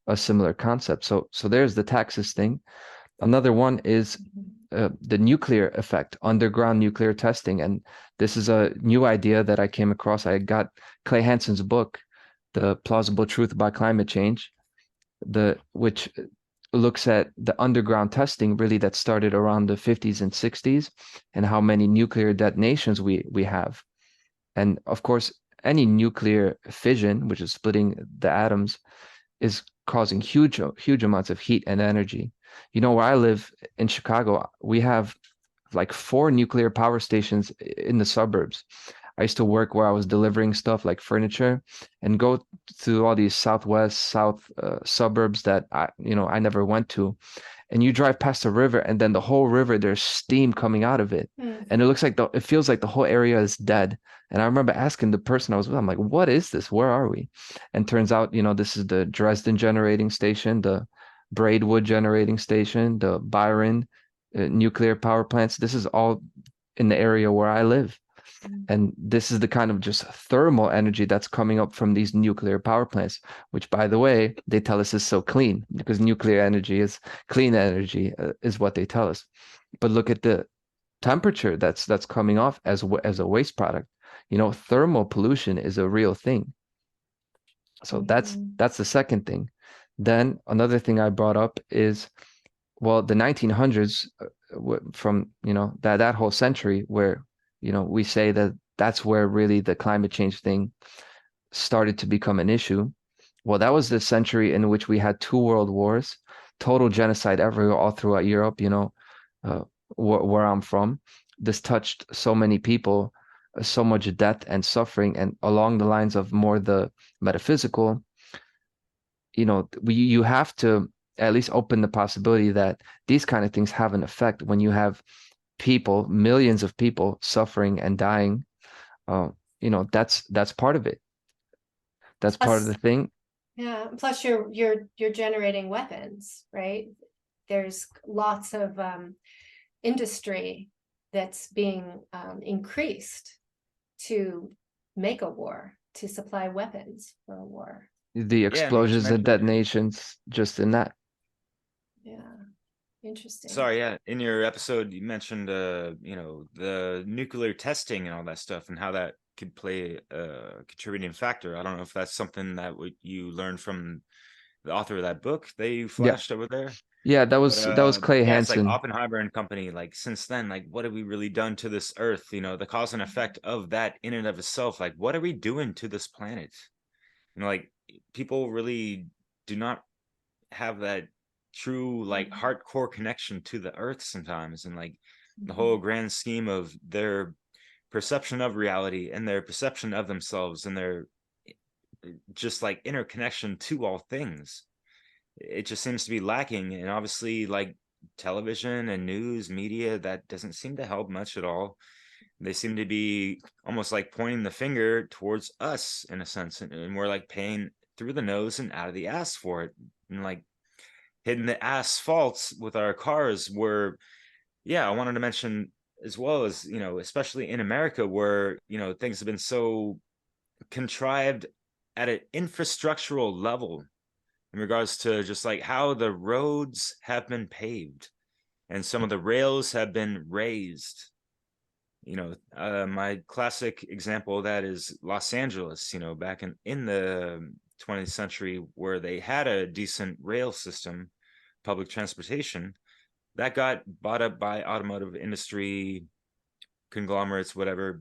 a similar concept. So there's the taxes thing. Another one is the nuclear effect, underground nuclear testing. And this is a new idea that I came across. I got Clay Hansen's book, The Plausible Truth About Climate Change, which looks at the underground testing really that started around the 50s and 60s, and how many nuclear detonations we have. And of course, any nuclear fission, which is splitting the atoms, is causing huge amounts of heat and energy. Where I live in Chicago, we have like 4 nuclear power stations in the suburbs. I used to work where I was delivering stuff like furniture, and go to all these south suburbs that I never went to. And you drive past the river, and then the whole river, there's steam coming out of it. And it feels like the whole area is dead. And I remember asking the person I was with, I'm like, what is this? Where are we? And turns out, this is the Dresden generating station, the Braidwood generating station, the Byron nuclear power plants. This is all in the area where I live. And this is the kind of just thermal energy that's coming up from these nuclear power plants, which, by the way, they tell us is so clean, because nuclear energy is clean energy, is what they tell us. But look at the temperature that's coming off as a waste product. Thermal pollution is a real thing. So that's the second thing. Then another thing I brought up is, well, the 1900s, from that whole century where we say that that's where really the climate change thing started to become an issue. Well, that was the century in which we had 2 world wars, total genocide everywhere, all throughout Europe, where I'm from. This touched so many people, so much death and suffering. And along the lines of more the metaphysical, you have to at least open the possibility that these kind of things have an effect when you have people, millions of people suffering and dying. That's part of it. That's part of the thing. Yeah. Plus you're generating weapons, right? There's lots of industry that's being increased to make a war, to supply weapons for a war. The explosions and detonations just in that. Yeah. Interesting. Sorry, yeah. In your episode, you mentioned, the nuclear testing and all that stuff, and how that could play a contributing factor. I don't know if that's something that you learned from the author of that book they flashed over there. Yeah, that was Clay Hansen. It's like Oppenheimer and company. Like, since then, like, what have we really done to this Earth? The cause and effect of that in and of itself. Like, what are we doing to this planet? Like, people really do not have that true, like, hardcore connection to the Earth sometimes, and like the whole grand scheme of their perception of reality and their perception of themselves and their just like interconnection to all things. It just seems to be lacking. And obviously, like, television and news media, that doesn't seem to help much at all. They seem to be almost like pointing the finger towards us in a sense, and we're like paying through the nose and out of the ass for it, and like hitting the asphalt with our cars. Where, yeah, I wanted to mention as well as, especially in America, where, things have been so contrived at an infrastructural level in regards to just like how the roads have been paved and some of the rails have been raised. My classic example of that is Los Angeles, back in the 20th century, where they had a decent rail system, public transportation, that got bought up by automotive industry conglomerates, whatever,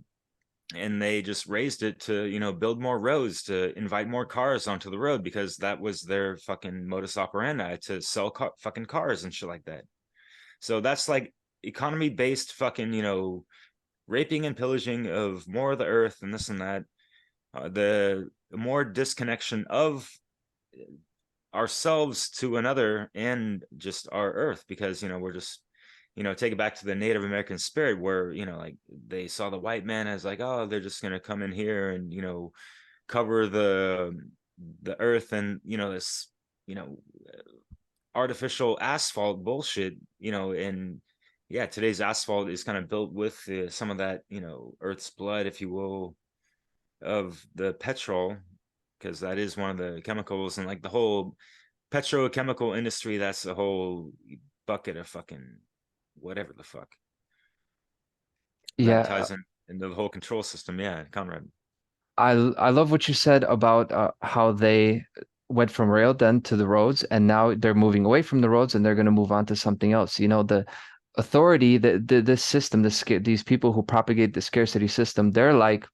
and they just raised it to, build more roads, to invite more cars onto the road, because that was their fucking modus operandi, to sell fucking cars and shit like that. So that's like economy based fucking, raping and pillaging of more of the earth and this and that. The more disconnection of ourselves to another and just our earth, because, we're just, take it back to the Native American spirit, where, like they saw the white man as like, oh, they're just going to come in here and, cover the earth and, this, artificial asphalt bullshit, and yeah, today's asphalt is kind of built with some of that, earth's blood, if you will, of the petrol, because that is one of the chemicals, and like the whole petrochemical industry, that's a whole bucket of fucking whatever the fuck. Yeah, That ties into the whole control system. Yeah, Conrad. I love what you said about how they went from rail then to the roads, and now they're moving away from the roads and they're going to move on to something else. The authority, this system, these people who propagate the scarcity system, they're like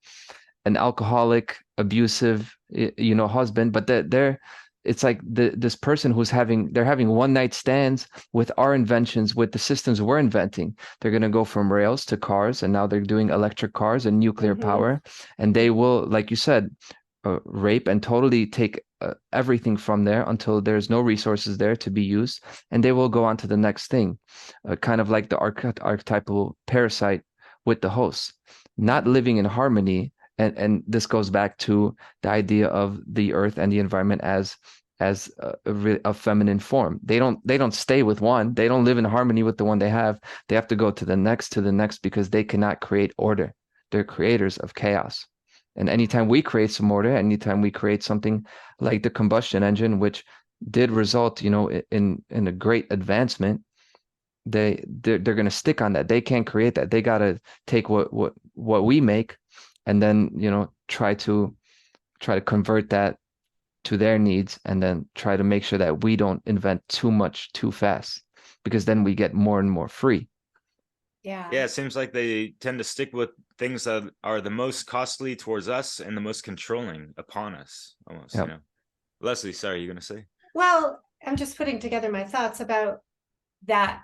an alcoholic, abusive, husband, but they're it's like this person they're having one night stands with our inventions, with the systems we're inventing. They're going to go from rails to cars, and now they're doing electric cars and nuclear power, and they will, like you said, rape and totally take everything from there until there's no resources there to be used, and they will go on to the next thing, kind of like the archetypal parasite with the host, not living in harmony. And this goes back to the idea of the earth and the environment as a feminine form. They don't stay with one. They don't live in harmony with the one they have. They have to go to the next, because they cannot create order. They're creators of chaos. And anytime we create some order, anytime we create something like the combustion engine, which did result, in a great advancement, they're going to stick on that. They can't create that. They got to take what we make, and then try to convert that to their needs, and then try to make sure that we don't invent too much too fast, because then we get more and more free. Yeah, it seems like they tend to stick with things that are the most costly towards us and the most controlling upon us, almost. Yep. Leslie, sorry, you're gonna say? Well, I'm just putting together my thoughts about that,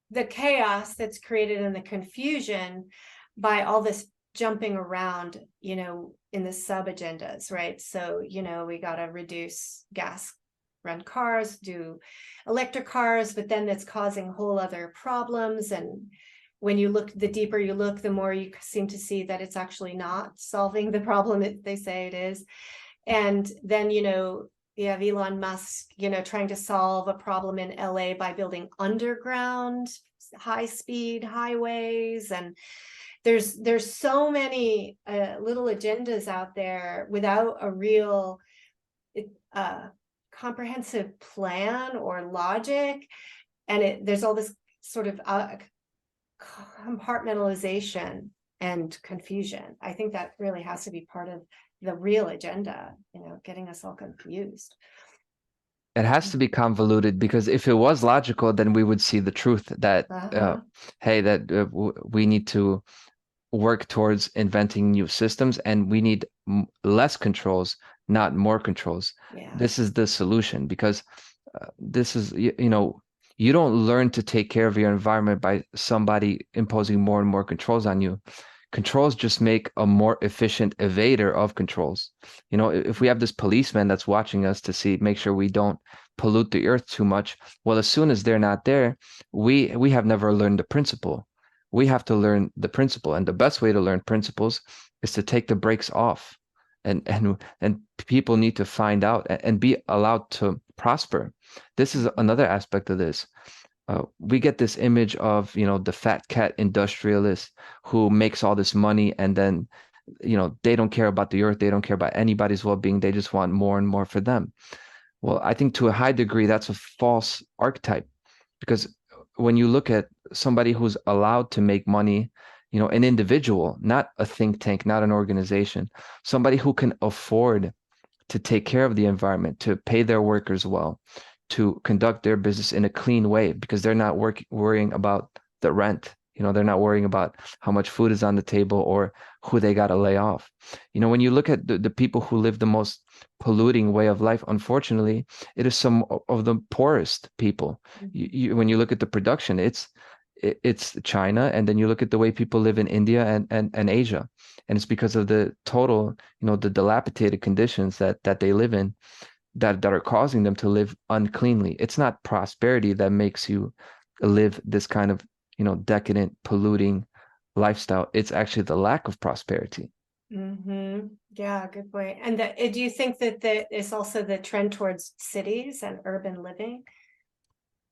the chaos that's created and the confusion by all this jumping around, in the sub agendas, right? So, we got to reduce gas run cars, do electric cars, but then that's causing whole other problems. And when you look, the deeper you look, the more you seem to see that it's actually not solving the problem that they say it is. And then, you have Elon Musk, trying to solve a problem in LA by building underground high-speed highways, and there's so many little agendas out there without a real comprehensive plan or logic, and there's all this sort of compartmentalization and confusion. I think that really has to be part of the real agenda, getting us all confused. It has to be convoluted, because if it was logical, then we would see the truth that, hey, that we need to work towards inventing new systems, and we need less controls, not more controls. Yeah. This is the solution, because this is, you don't learn to take care of your environment by somebody imposing more and more controls on you. Controls just make a more efficient evader of controls. You know, if we have this policeman that's watching us to make sure we don't pollute the earth too much, well, as soon as they're not there, we have never learned the principle. We have to learn the principle, and the best way to learn principles is to take the brakes off. And people need to find out and be allowed to prosper. This is another aspect of this. We get this image of, you know, the fat cat industrialist who makes all this money, and then, you know, they don't care about the earth, they don't care about anybody's well-being, they just want more and more for them. Well, I think to a high degree that's a false archetype, because when you look at somebody who's allowed to make money, you know, an individual, not a think tank, not an organization, somebody who can afford to take care of the environment, to pay their workers well, to conduct their business in a clean way, because they're not worrying about the rent. You know, they're not worrying about how much food is on the table or who they got to lay off. You know, when you look at the people who live the most polluting way of life, unfortunately, it is some of the poorest people. When you look at the production, it's China, and then you look at the way people live in India and Asia, and it's because of the total, you know, the dilapidated conditions that they live in, that are causing them to live uncleanly. It's not prosperity that makes you live this kind of, you know, decadent, polluting lifestyle. It's actually the lack of prosperity. Yeah, good point. And do you think that is also the trend towards cities and urban living?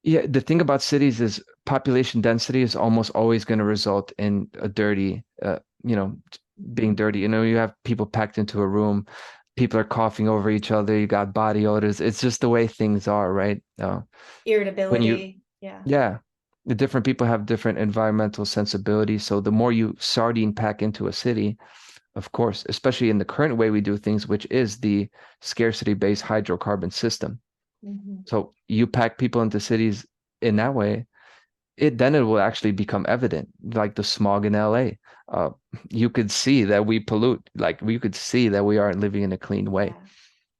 Yeah, the thing about cities is population density is almost always going to result in a dirty, you know, being dirty. You know, you have people packed into a room, people are coughing over each other, you got body odors. It's just the way things are, right? Irritability. Yeah, the different people have different environmental sensibilities. So the more you sardine pack into a city, of course, especially in the current way we do things, which is the scarcity-based hydrocarbon system. So you pack people into cities in that way, then it will actually become evident, like the smog in LA. You could see that we pollute, like we could see that we aren't living in a clean way.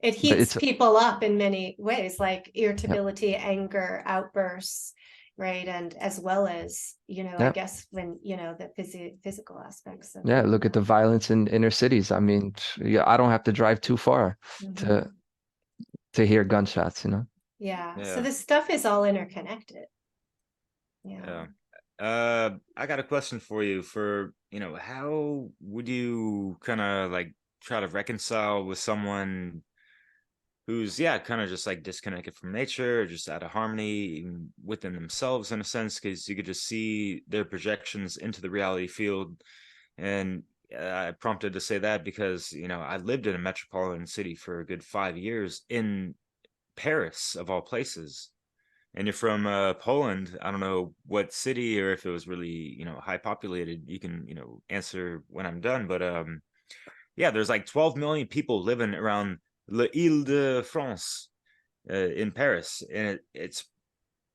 It heats people up in many ways, like irritability, anger, outbursts, right? And as well as, you know, I guess when, you know, the physical aspects of look at the violence in inner cities. I mean, I don't have to drive too far to hear gunshots, you know? Yeah. So this stuff is all interconnected. I got a question for you. For, you know, how would you kind of like try to reconcile with someone who's kind of just like disconnected from nature, or just out of harmony within themselves in a sense, because you could just see their projections into the reality field. And I prompted to say that because, you know, I lived in a metropolitan city for a good 5 years in Paris, of all places. And you're from Poland. I don't know what city, or if it was really, you know, high populated. You can, you know, answer when I'm done. But yeah, there's like 12 million people living around l'Île-de-France in Paris, and it's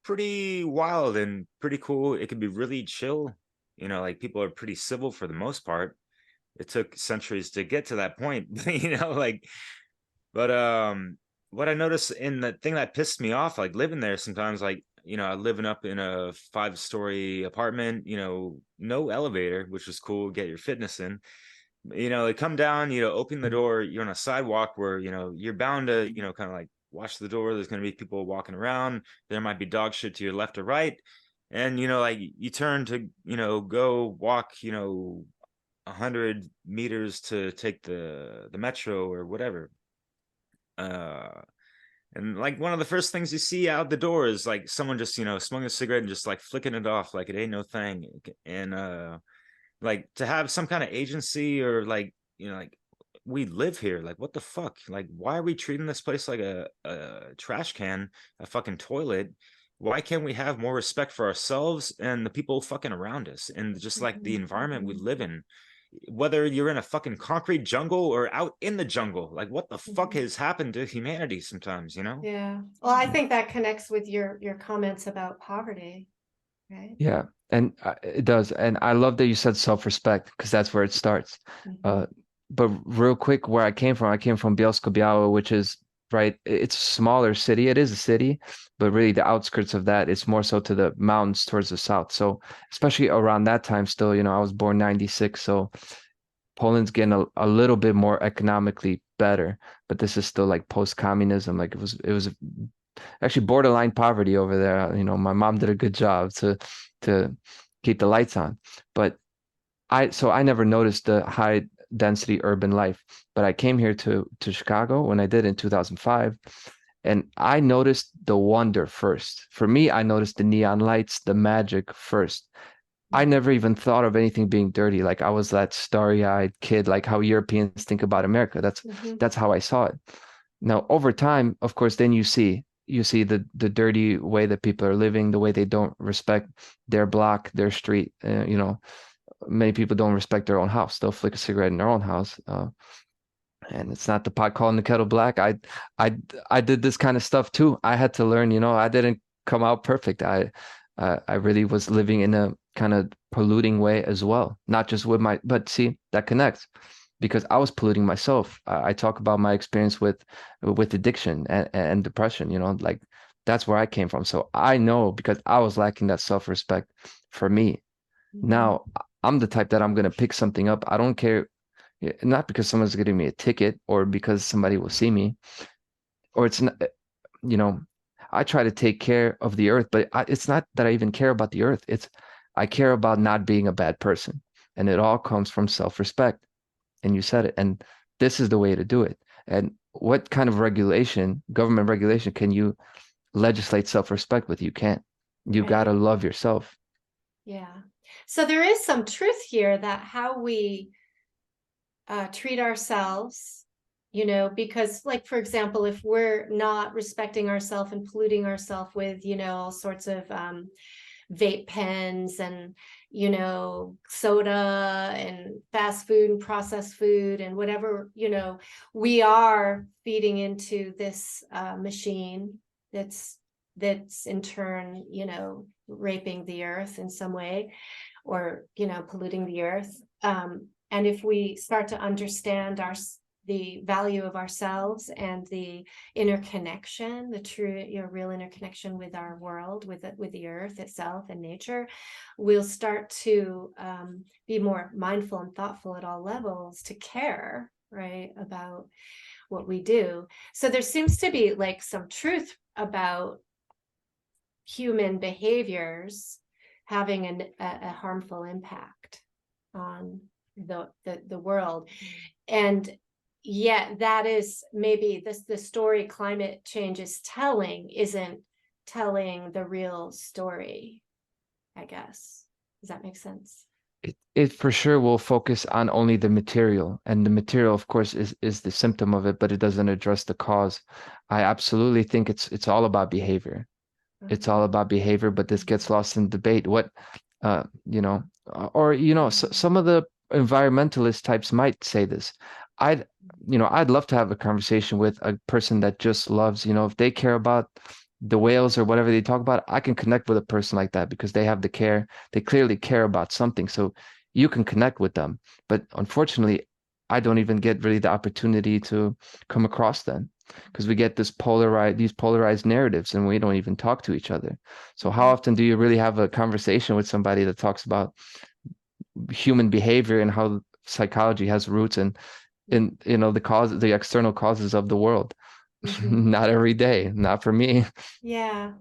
pretty wild and pretty cool. It can be really chill. You know, like people are pretty civil for the most part. It took centuries to get to that point, you know, like, but what I noticed, in the thing that pissed me off, like living there sometimes, like, you know, living up in a 5-story apartment, you know, no elevator, which was cool, get your fitness in. You know, they come down, you know, open the door, you're on a sidewalk where, you know, you're bound to, you know, kind of like watch the door. There's going to be people walking around. There might be dog shit to your left or right. And, you know, like you turn to, you know, go walk, you know, 100 meters to take the metro or whatever. And like one of the first things you see out the door is like someone just, you know, smoking a cigarette and just like flicking it off like it ain't no thing. And like to have some kind of agency, or like, you know, like we live here, like what the fuck, like why are we treating this place like a trash can, a fucking toilet? Why can't we have more respect for ourselves and the people fucking around us, and just like the environment we live in, whether you're in a fucking concrete jungle or out in the jungle? Like what the fuck has happened to humanity sometimes, you know? Yeah. Well, I think that connects with your comments about poverty, right? Yeah, and it does. And I love that you said self-respect, because that's where it starts. But real quick, where I came from Bielsko-Biała, which is right? It's a smaller city. It is a city, but really the outskirts of that, it's more so to the mountains towards the south. So especially around that time still, I was born 96. So Poland's getting a little bit more economically better, but this is still like post-communism. Like it was actually borderline poverty over there. My mom did a good job to keep the lights on. But I never noticed the high density urban life, but I came here to Chicago when I did in 2005, and I noticed the wonder first. For me, I noticed the neon lights, the magic first. I never even thought of anything being dirty. Like I was that starry-eyed kid, like how Europeans think about America. That's how I saw it. Now, over time, of course, then you see the dirty way that people are living, the way they don't respect their block, their street. Many people don't respect their own house. They'll flick a cigarette in their own house. And it's not the pot calling the kettle black. I did this kind of stuff too. I had to learn, I didn't come out perfect. I really was living in a kind of polluting way as well. Not just but see, that connects because I was polluting myself. I talk about my experience with addiction and depression, like that's where I came from. So I know because I was lacking that self-respect for me. Now I'm the type that I'm going to pick something up. I don't care, not because someone's giving me a ticket or because somebody will see me, or it's not, I try to take care of the earth, but it's not that I even care about the earth. I care about not being a bad person. And it all comes from self-respect. And you said it. And this is the way to do it. And what kind of government regulation can you legislate self-respect with? You can't. You got to love yourself. Yeah. So there is some truth here that how we treat ourselves, because like, for example, if we're not respecting ourselves and polluting ourselves with, all sorts of vape pens and, soda and fast food and processed food and whatever, we are feeding into this machine that's in turn, raping the earth in some way or, polluting the earth. And if we start to understand the value of ourselves and the interconnection, the true, real interconnection with our world, with the earth itself and nature, we'll start to be more mindful and thoughtful at all levels to care, right, about what we do. So there seems to be like some truth about human behaviors having a harmful impact on the world. And yet that is maybe the story climate change is telling isn't telling the real story, I guess. Does that make sense? It for sure will focus on only the material, and the material, of course, is the symptom of it, but it doesn't address the cause. I absolutely think it's all about behavior. It's all about behavior, but this gets lost in debate. Some of the environmentalist types might say this. I'd love to have a conversation with a person that just loves, if they care about the whales or whatever they talk about, I can connect with a person like that because they have the care. They clearly care about something. So you can connect with them. But unfortunately, I don't even get really the opportunity to come across them because we get these polarized narratives and we don't even talk to each other. So how often do you really have a conversation with somebody that talks about human behavior and how psychology has roots in the external causes of the world? Not every day, not for me. Yeah.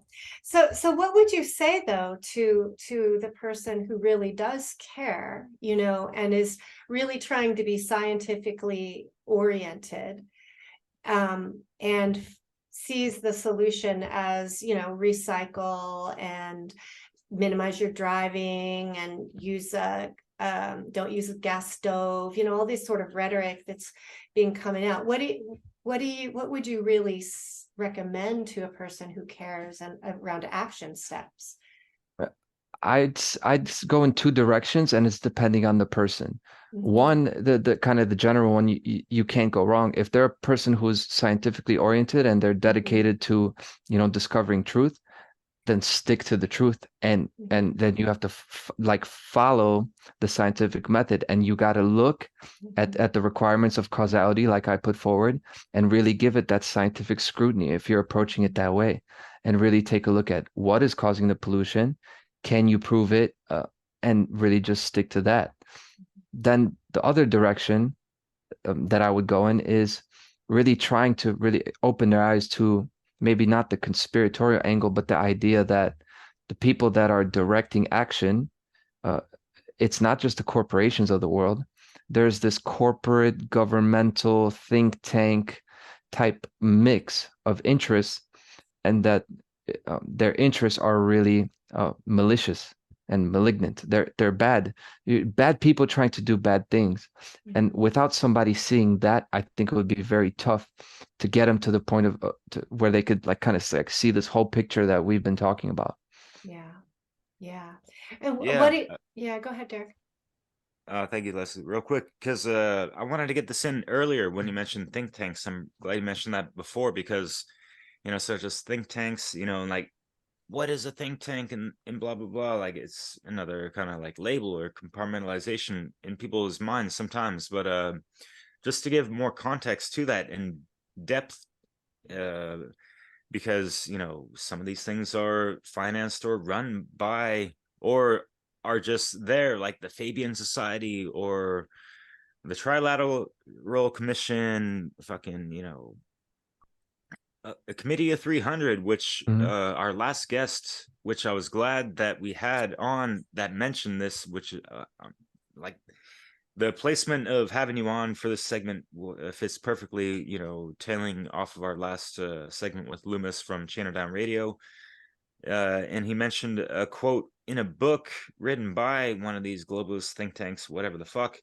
So what would you say though to the person who really does care, and is really trying to be scientifically oriented, and sees the solution as, recycle and minimize your driving and don't use a gas stove, all this sort of rhetoric that's being coming out. What would you really recommend to a person who cares and around action steps? I'd go in two directions, and it's depending on the person. One, the kind of the general one, you can't go wrong. If they're a person who's scientifically oriented and they're dedicated to, discovering truth, then stick to the truth, and then you have to like follow the scientific method, and you got to look at the requirements of causality, like I put forward, and really give it that scientific scrutiny if you're approaching it that way, and really take a look at what is causing the pollution, can you prove it, and really just stick to that. Then the other direction that I would go in is really trying to really open their eyes to maybe not the conspiratorial angle, but the idea that the people that are directing action, it's not just the corporations of the world. There's this corporate, governmental, think tank type mix of interests, and that their interests are really malicious and malignant. They're bad, bad people trying to do bad things. And without somebody seeing that, I think it would be very tough to get them to the point of where they could like kind of like see this whole picture that we've been talking about. Yeah. Yeah. And Yeah. yeah, go ahead, Derek. Thank you, Leslie. Real quick, because I wanted to get this in earlier when you mentioned think tanks. I'm glad you mentioned that before, because such as think tanks, and like, what is a think tank, and blah blah blah, like it's another kind of like label or compartmentalization in people's minds sometimes. But just to give more context to that and depth, because some of these things are financed or run by, or are just there, like the Fabian Society or the Trilateral Commission, fucking a Committee of 300, which our last guest, which I was glad that we had on, that mentioned this, which like the placement of having you on for this segment fits perfectly, tailing off of our last segment with Loomis from Channel Down Radio. And he mentioned a quote in a book written by one of these globalist think tanks, whatever the fuck,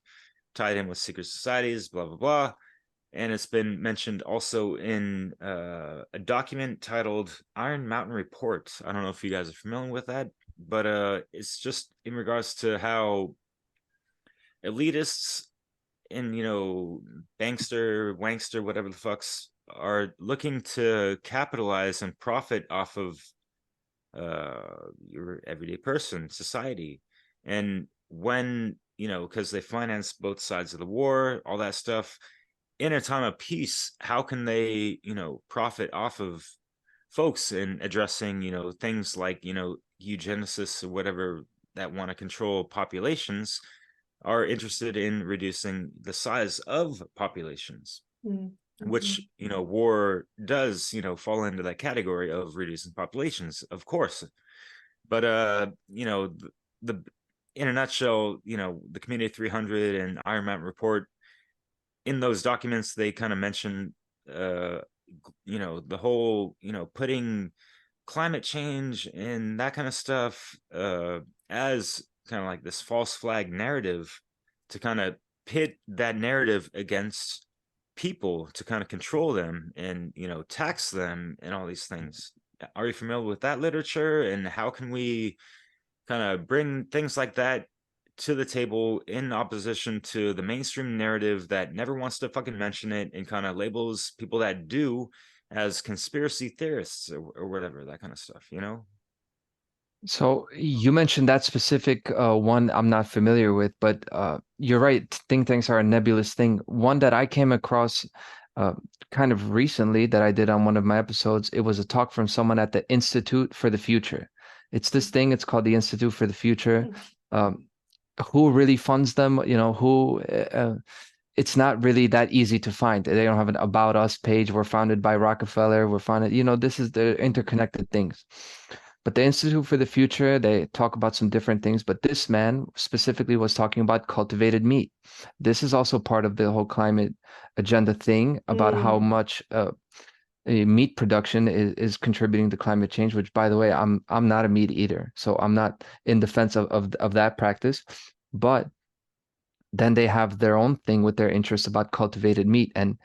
tied in with secret societies, blah blah blah. And it's been mentioned also in a document titled Iron Mountain Report. I don't know if you guys are familiar with that, but it's just in regards to how elitists and bankster, wankster, whatever the fucks, are looking to capitalize and profit off of your everyday person, society. And when because they finance both sides of the war, all that stuff, in a time of peace, how can they profit off of folks in addressing things like eugenicists or whatever that want to control populations, are interested in reducing the size of populations, which war does fall into that category of reducing populations, of course. But the in a nutshell, the Community 300 and Iron Mountain Report, in those documents, they kind of mention the whole putting climate change and that kind of stuff as kind of like this false flag narrative, to kind of pit that narrative against people, to kind of control them and tax them and all these things. Are you familiar with that literature, and how can we kind of bring things like that to the table in opposition to the mainstream narrative that never wants to fucking mention it, and kind of labels people that do as conspiracy theorists or whatever, that kind of stuff, So you mentioned that specific one I'm not familiar with, but you're right. Think tanks are a nebulous thing. One that I came across kind of recently that I did on one of my episodes, it was a talk from someone at the Institute for the Future. It's this thing, it's called the Institute for the Future. Who really funds them? It's not really that easy to find. They don't have an About Us page. We're founded by Rockefeller. We're founded, this is the interconnected things. But the Institute for the Future, they talk about some different things. But this man specifically was talking about cultivated meat. This is also part of the whole climate agenda thing, about how much meat production is contributing to climate change, which, by the way, I'm not a meat eater, so I'm not in defense of that practice. But then they have their own thing with their interests about cultivated meat, and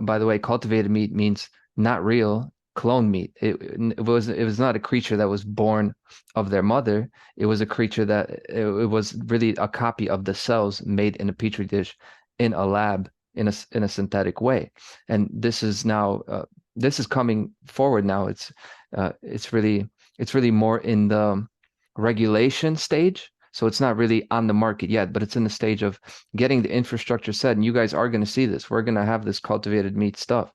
by the way, cultivated meat means not real clone meat. It was not a creature that was born of their mother. It was a creature that it was really a copy of the cells made in a petri dish in a lab in a synthetic way. And this is now this is coming forward now. It's really It's really more in the regulation stage. So it's not really on the market yet, but it's in the stage of getting the infrastructure set. And you guys are going to see this. We're going to have this cultivated meat stuff.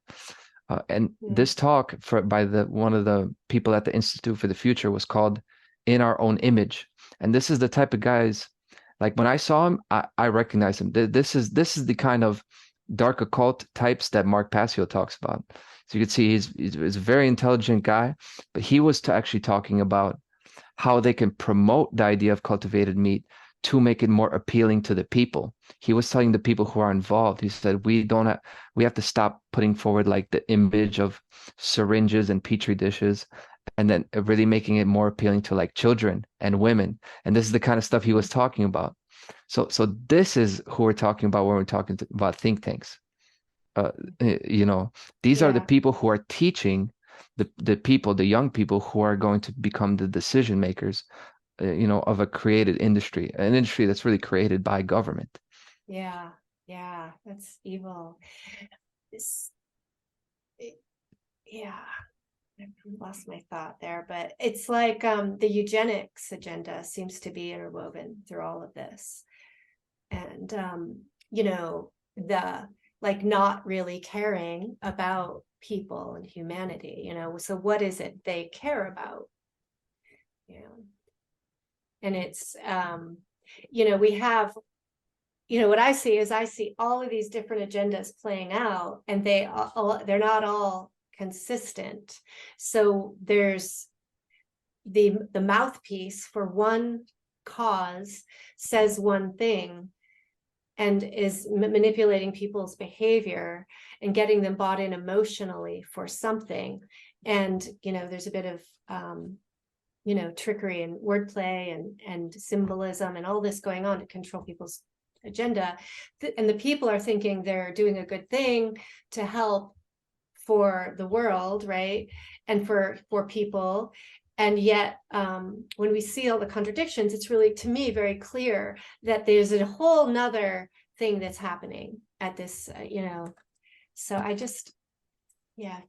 And this talk by one of the people at the Institute for the Future was called "In Our Own Image," and this is the type of guys. Like when I saw him, I recognized him. This is the kind of dark occult types that Mark Passio talks about. So you can see he's a very intelligent guy, but he was actually talking about how they can promote the idea of cultivated meat to make it more appealing to the people. He was telling the people who are involved, he said, we have to stop putting forward like the image of syringes and petri dishes, and then really making it more appealing to like children and women. And this is the kind of stuff he was talking about. So this is who we're talking about when we're talking about think tanks. These are the people who are teaching the people, the young people who are going to become the decision makers, of a created industry, an industry that's really created by government. Yeah, that's evil. Yeah, I lost my thought there, but it's like the eugenics agenda seems to be interwoven through all of this. And, the like not really caring about people and humanity, so what is it they care about? And it's, we have, what I see is I see all of these different agendas playing out, and they're not all consistent. So there's the mouthpiece for one cause says one thing and is manipulating people's behavior and getting them bought in emotionally for something. And, there's a bit of, trickery and wordplay and symbolism and all this going on to control people's agenda. And the people are thinking they're doing a good thing to help for the world, right? And for people. And yet, when we see all the contradictions, it's really, to me, very clear that there's a whole nother thing that's happening at this, So I just,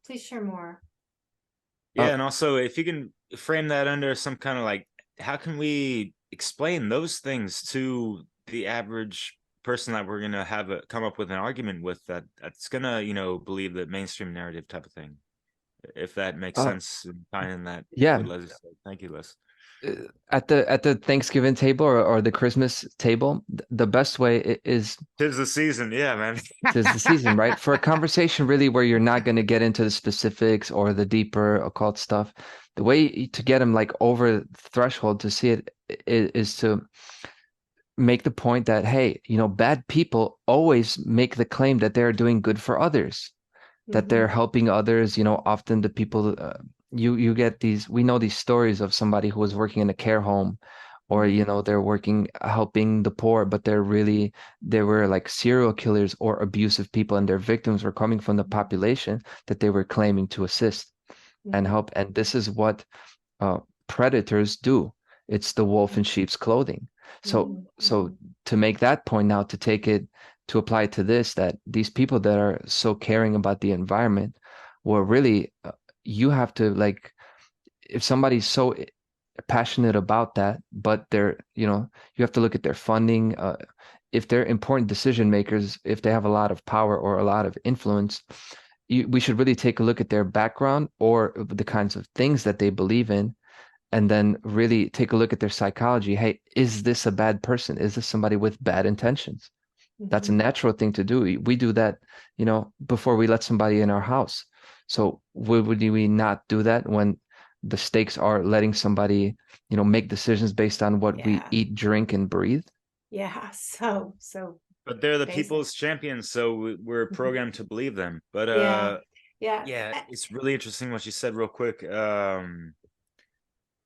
please share more. Yeah, and also if you can frame that under some kind of like, how can we explain those things to the average person that we're gonna come up with an argument with that's gonna, believe the mainstream narrative type of thing? If that makes sense in finding that. Yeah. What Les said. Thank you, Les. At the Thanksgiving table or the Christmas table, the best way is Tis the season, yeah, man. tis the season, right? For a conversation really where you're not going to get into the specifics or the deeper occult stuff, the way to get them like over the threshold to see it is to make the point that, hey, bad people always make the claim that they're doing good for others, that they're helping others. Often the people, you get these, we know these stories of somebody who was working in a care home, or they're helping the poor, but they were like serial killers or abusive people, and their victims were coming from the population that they were claiming to assist and help. And this is what predators do. It's the wolf in sheep's clothing. So to make that point now, to take it to apply to this, that these people that are so caring about the environment, were really, you have to, like, if somebody's so passionate about that, but you have to look at their funding. If they're important decision makers, if they have a lot of power or a lot of influence, we should really take a look at their background or the kinds of things that they believe in, and then really take a look at their psychology. Hey, is this a bad person? Is this somebody with bad intentions? That's a natural thing to do. We do that, before we let somebody in our house. So would we not do that when the stakes are letting somebody, make decisions based on what we eat, drink, and breathe? Yeah, so but they're the people's champions, so we're programmed to believe them. But yeah, it's really interesting what you said real quick.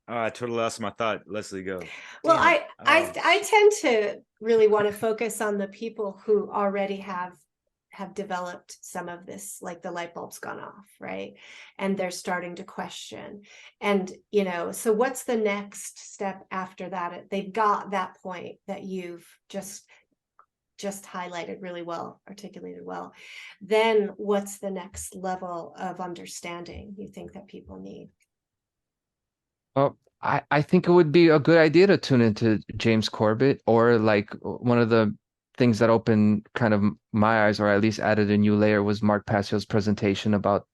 I totally lost my thought. Leslie, go. Well, I tend to really want to focus on the people who already have developed some of this, like the light bulb's gone off, right? And they're starting to question. And, so what's the next step after that? They've got that point that you've just highlighted really well, articulated well. Then what's the next level of understanding you think that people need? I think it would be a good idea to tune into James Corbett, or like one of the things that opened kind of my eyes, or at least added a new layer, was Mark Passio's presentation about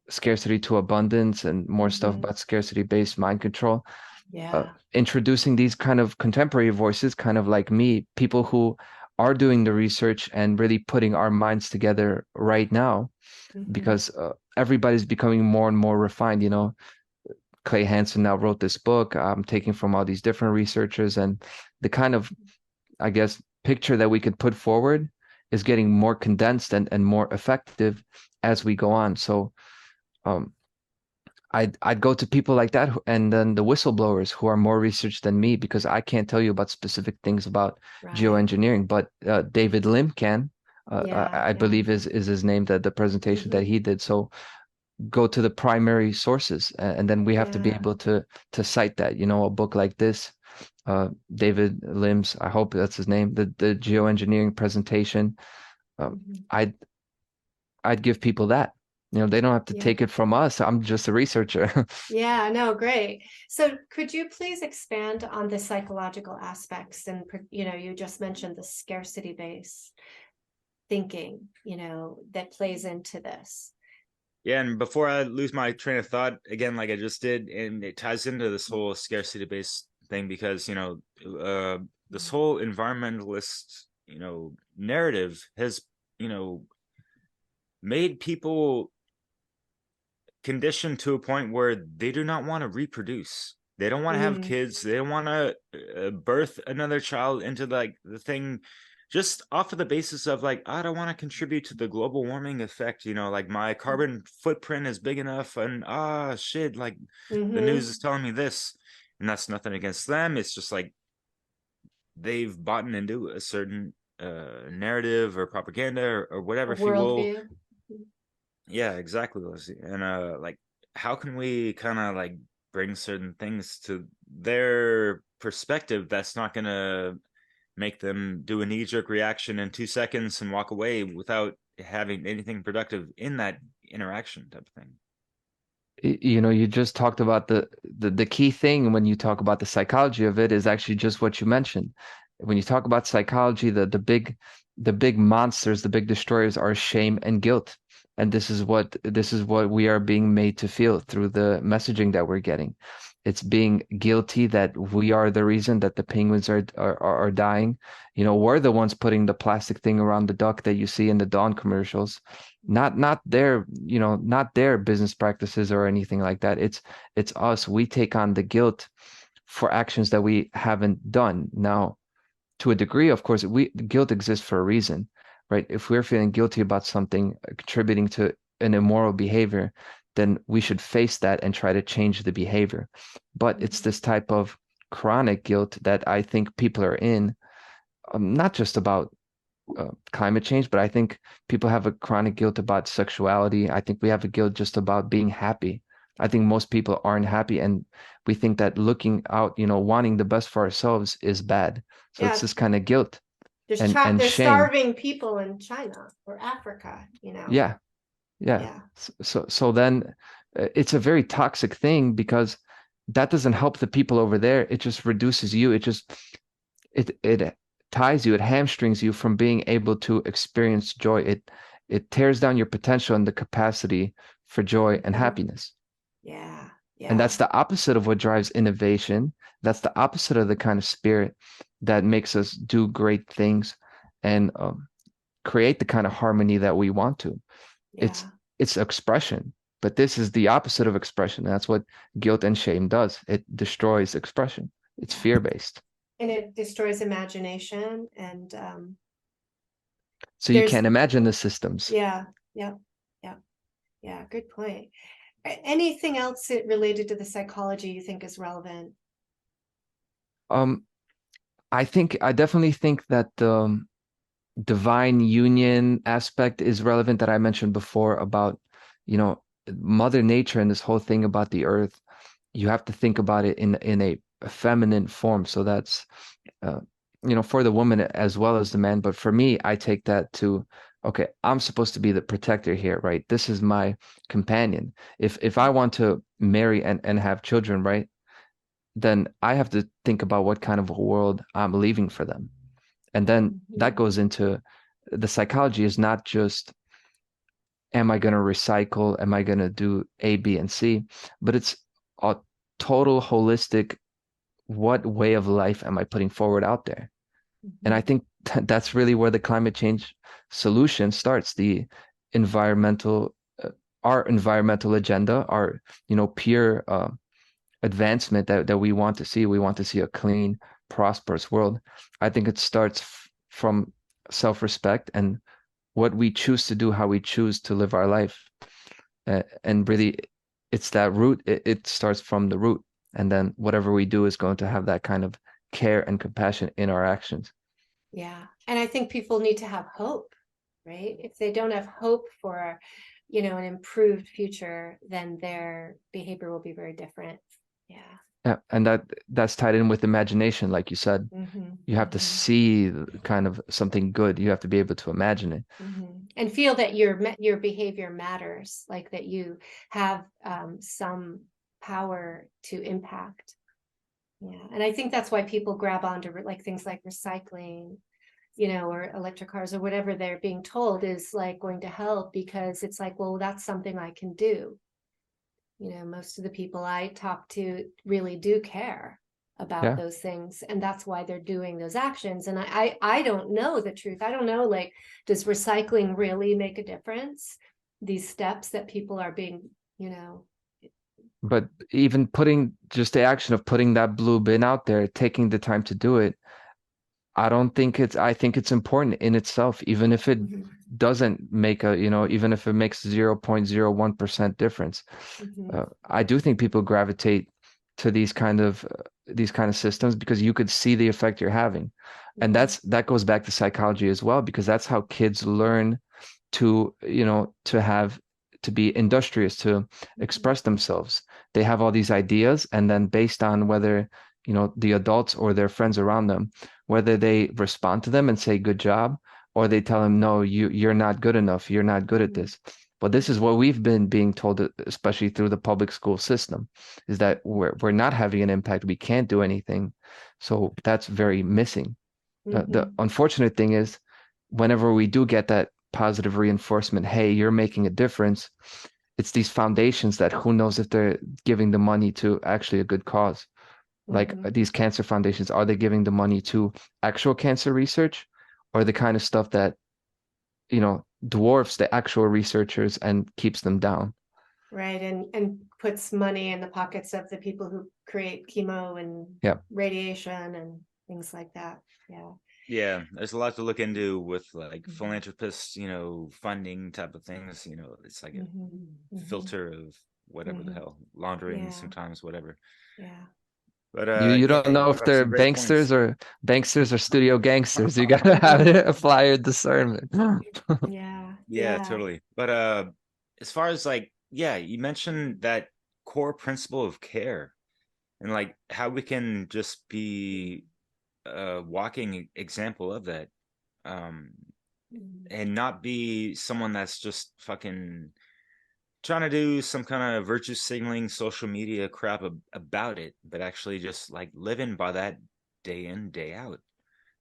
scarcity to abundance and more stuff Mhm. about scarcity-based mind control. Yeah. Introducing these kind of contemporary voices, kind of like me, people who are doing the research and really putting our minds together right now, Mhm. because everybody's becoming more and more refined. Clay Hansen now wrote this book, taking from all these different researchers, and the kind of, I guess, picture that we could put forward is getting more condensed and more effective as we go on. So um, I'd go to people like that, and then the whistleblowers who are more researched than me, because I can't tell you about specific things about Right. geoengineering, but David Lim can. Yeah. I Yeah. believe is his name, that the presentation that Mhm. he did. So go to the primary sources, and then we have to be Yeah. able to cite that. A book like this, David Lim's, I hope that's his name, the geoengineering presentation. Um, Mhm. I'd I'd give people that. They don't have to Yeah. take it from us. I'm just a researcher. Yeah, no, great. So could you please expand on the psychological aspects? And, you just mentioned the scarcity based thinking, that plays into this. Yeah, and before I lose my train of thought again, like I just did, and it ties into this whole scarcity-based thing because, this whole environmentalist, narrative has, you know, made people conditioned to a point where they do not want to reproduce. They don't want to have Mm, kids. They don't want to birth another child into like the thing just off of the basis of like, I don't want to contribute to the global warming effect, like my carbon footprint is big enough and shit, like the news mm-hmm. is telling me this. And that's nothing against them. It's just like they've bought into a certain narrative or propaganda or A whatever, if you will. worldview. Yeah, exactly, Leslie. And like how can we kind of like bring certain things to their perspective that's not gonna make them do a knee-jerk reaction in 2 seconds and walk away without having anything productive in that interaction type of thing. You just talked about the key thing when you talk about the psychology of it is actually just what you mentioned. When you talk about psychology, the big monsters, the big destroyers are shame and guilt. And this is what we are being made to feel through the messaging that we're getting. It's being guilty that we are the reason that the penguins are dying. We're the ones putting the plastic thing around the duck that you see in the Dawn commercials, not their business practices or anything like that. It's us. We take on the guilt for actions that we haven't done. Now, to a degree, of course, guilt exists for a reason, right? If we're feeling guilty about something contributing to an immoral behavior, then we should face that and try to change the behavior. But it's Mhm. this type of chronic guilt that I think people are in, not just about climate change, but I think people have a chronic guilt about sexuality. I think we have a guilt just about being happy. I think most people aren't happy, and we think that looking out, wanting the best for ourselves is bad. So it's Yeah, this kind of guilt and there's shame. starving people in China or Africa. Yeah, yeah. Yeah. So then it's a very toxic thing, because that doesn't help the people over there. It just reduces you. It ties you, it hamstrings you from being able to experience joy. It tears down your potential and the capacity for joy and Mhm. happiness. Yeah. And that's Yeah. the opposite of what drives innovation. That's the opposite of the kind of spirit that makes us do great things and create the kind of harmony that we want to. It's Yeah. it's expression, but this is the opposite of expression. That's what guilt and shame does. It destroys expression. It's Yeah. fear-based. And it destroys imagination and So you there's can't imagine the systems. yeah, yeah, yeah, yeah, good point. Anything else related to the psychology you think is relevant? Um, I definitely think that the divine union aspect is relevant, that I mentioned before about, you know, Mother Nature and this whole thing about the earth. You have to think about it in a feminine form. So that's uh, for the woman as well as the man. But for me, I take that to, okay, I'm supposed to be the protector here, right? This is my companion. If I want to marry and have children, right? then I have to think about what kind of a world I'm leaving for them. And then that goes into the psychology is not just, am I going to recycle? Am I going to do A, B, and C? But it's a total holistic, what way of life am I putting forward out there? And I think that's really where the climate change solution starts, the environmental, our environmental agenda, our, pure advancement that we want to see. We want to see a clean, prosperous world. I think it starts from self-respect and what we choose to do, how we choose to live our life. And really, it's that root. It starts from the root. And then whatever we do is going to have that kind of care and compassion in our actions. Yeah. And I think people need to have hope, right? If they don't have hope for, an improved future, then their behavior will be very different. Yeah. Yeah, and that's tied in with imagination, like you said. You have to see kind of something good. You have to be able to imagine it. And feel that your behavior matters, like that you have some power to impact. Yeah, and I think that's why people grab onto like things like recycling, or electric cars or whatever they're being told is like going to help, because it's like, well, that's something I can do. Most of the people I talk to really do care about those things, and that's why they're doing those actions. And I don't know the truth. I don't know, like, does recycling really make a difference? These steps that people are being, But even putting just the action of putting that blue bin out there, taking the time to do it, I think it's important in itself, even if it doesn't make even if it makes 0.01% difference. I do think people gravitate to these kind of systems because you could see the effect you're having. And that goes back to psychology as well, because that's how kids learn to, to be industrious, to express themselves. They have all these ideas, and then based on whether, the adults or their friends around them, whether they respond to them and say, good job, or they tell them, no, you're not good enough. You're not good at this. But this is what we've been being told, especially through the public school system, is that we're not having an impact. We can't do anything. So that's very missing. The unfortunate thing is, whenever we do get that positive reinforcement, hey, you're making a difference, it's these foundations that who knows if they're giving the money to actually a good cause. Like these cancer foundations, are they giving the money to actual cancer research, or the kind of stuff that, dwarfs the actual researchers and keeps them down? Right. And puts money in the pockets of the people who create chemo and radiation and things like that. Yeah. Yeah, there's a lot to look into with like philanthropists, funding type of things. It's like a filter of whatever the hell, laundering sometimes, whatever. Yeah. But you don't know if they're banksters or studio gangsters. You gotta have it apply your discernment. Yeah, totally. But as far as like, you mentioned that core principle of care and like how we can just be a walking example of that, and not be someone that's just fucking trying to do some kind of virtue signaling social media crap about it, but actually just like living by that day in, day out,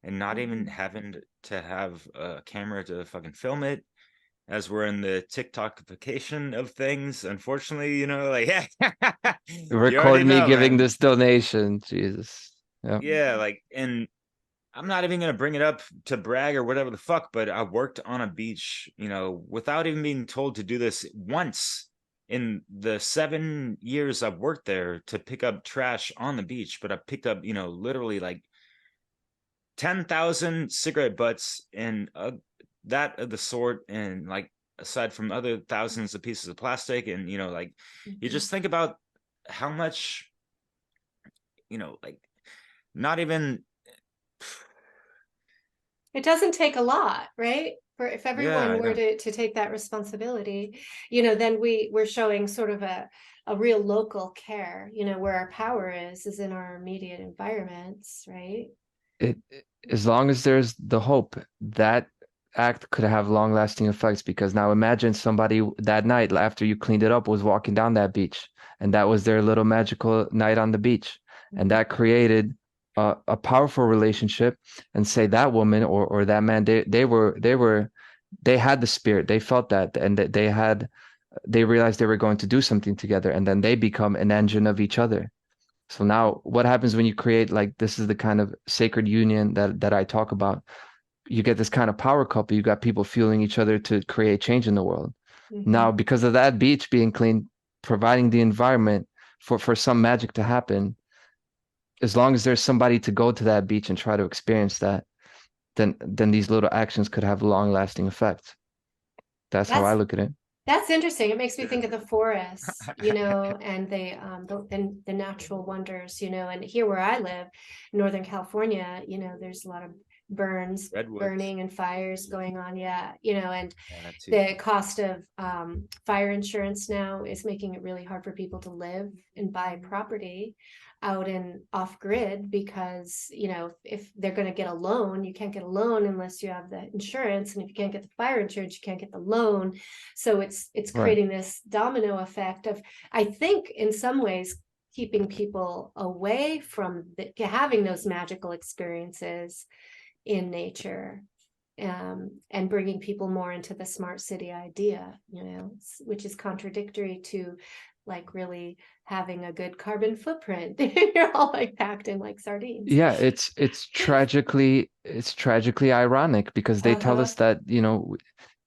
and not even having to have a camera to fucking film it, as we're in the TikTokification of things, unfortunately. Like Record me giving this donation, Jesus. Yeah, like, and I'm not even gonna bring it up to brag or whatever the fuck, but I worked on a beach, without even being told to do this once in the 7 years I've worked there, to pick up trash on the beach. But I picked up, literally like 10,000 cigarette butts and that of the sort, and like aside from other thousands of pieces of plastic, and like you just think about how much, like, not even. It doesn't take a lot, right? If everyone were to take that responsibility, then we're showing sort of a real local care, where our power is in our immediate environments, right? As long as there's the hope, that act could have long-lasting effects. Because now imagine somebody that night after you cleaned it up was walking down that beach, and that was their little magical night on the beach. and that created a powerful relationship. And say that woman or that man, they had the spirit, they felt that, and they realized they were going to do something together, and then they become an engine of each other. So now what happens when you create, like, this is the kind of sacred union that I talk about. You get this kind of power couple. You got people fueling each other to create change in the world. Now, because of that beach being clean, providing the environment for some magic to happen, as long as there's somebody to go to that beach and try to experience that, then these little actions could have long lasting effects. That's how I look at it. That's interesting. It makes me think of the forests, you know, and the natural wonders, you know, and here where I live, Northern California, you know, there's a lot of burns, Redwoods. burning and fires going on. Yeah. You know, and Yeah, too. the cost of fire insurance now is making it really hard for people to live and buy property out and off grid, because, you know, if they're going to get a loan, you can't get a loan unless you have the insurance, and if you can't get the fire insurance, you can't get the loan. So it's Right. creating this domino effect of, I think, in some ways, keeping people away from having those magical experiences in nature, and bringing people more into the smart city idea, you know, which is contradictory to like really having a good carbon footprint. You're all like packed in like sardines. Yeah, it's tragically ironic, because they tell us that, you know,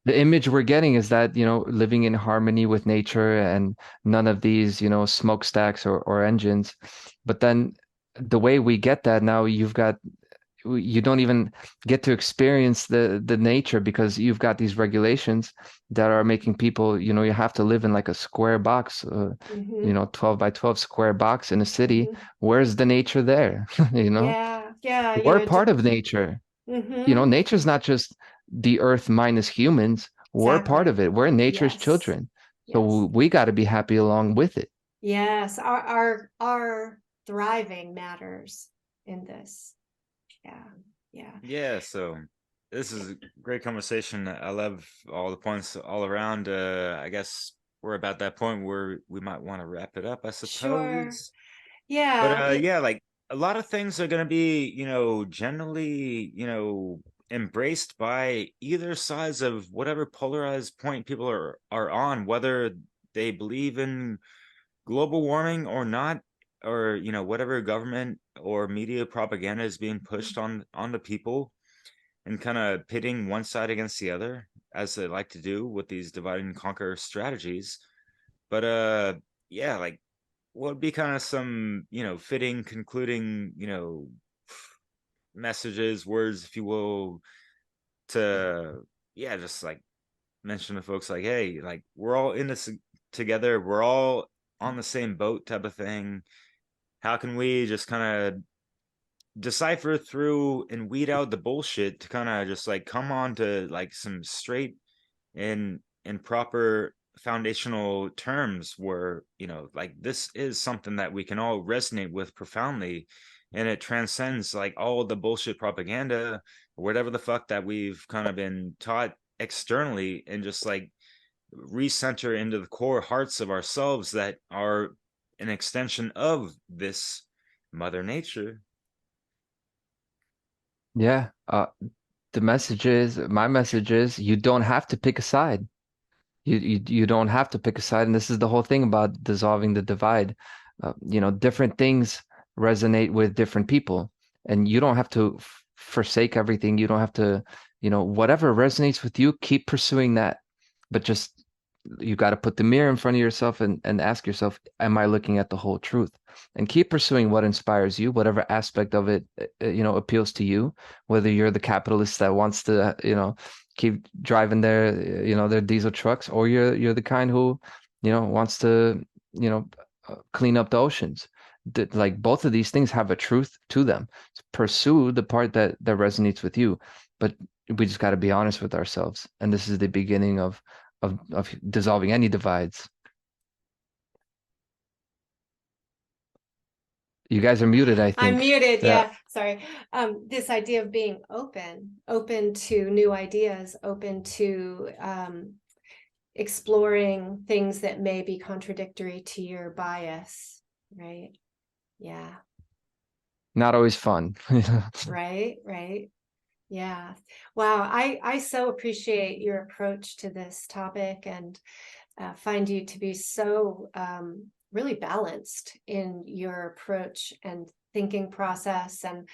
the image we're getting is that, you know, living in harmony with nature and none of these, you know, smokestacks or engines. But then the way we get that now, you don't even get to experience the nature, because you've got these regulations that are making people, you know, you have to live in like a square box, you know, 12 by 12 square box in a city. Where's the nature there? You know, Yeah, you we're know, part of nature. You know, nature's not just the earth minus humans. We're part of exactly. it. We're nature's Yes. children. Yes. So we got to be happy along with it. Yes, our thriving matters in this. Yeah. So this is a great conversation. I love all the points all around. I guess we're about that point where we might want to wrap it up, I Sure. suppose. Yeah. But yeah, like a lot of things are gonna be, you know, generally, you know, embraced by either sides of whatever polarized point people are on, whether they believe in global warming or not, or, you know, whatever government or media propaganda is being pushed on the people, and kind of pitting one side against the other, as they like to do with these divide and conquer strategies. But yeah, like what would be kind of some, you know, fitting concluding, you know, messages, words, if you will, to, yeah, just like mention to folks like, hey, like we're all in this together, we're all on the same boat type of thing. How can we just kind of decipher through and weed out the bullshit to kind of just like come on to like some straight and proper foundational terms where, you know, like this is something that we can all resonate with profoundly, and it transcends like all the bullshit propaganda or whatever the fuck that we've kind of been taught externally, and just like recenter into the core hearts of ourselves that are an extension of this mother nature. Yeah. My message is, you don't have to pick a side. You don't have to pick a side, and this is the whole thing about dissolving the divide. You know, different things resonate with different people, and you don't have to forsake everything. You don't have to, you know, whatever resonates with you, keep pursuing that. But just, you got to put the mirror in front of yourself and ask yourself, am I looking at the whole truth? And keep pursuing what inspires you, whatever aspect of it, you know, appeals to you, whether you're the capitalist that wants to, you know, keep driving their, you know, their diesel trucks, or you're the kind who, you know, wants to, you know, clean up the oceans. Like, both of these things have a truth to them. So pursue the part that resonates with you, but we just got to be honest with ourselves. And this is the beginning of dissolving any divides. You guys are muted, I think. I'm muted. Yeah. Sorry. This idea of being open to new ideas, open to exploring things that may be contradictory to your bias, right? Yeah. not always fun. Right, right. Yeah. Wow. I so appreciate your approach to this topic, and find you to be so really balanced in your approach and thinking process. And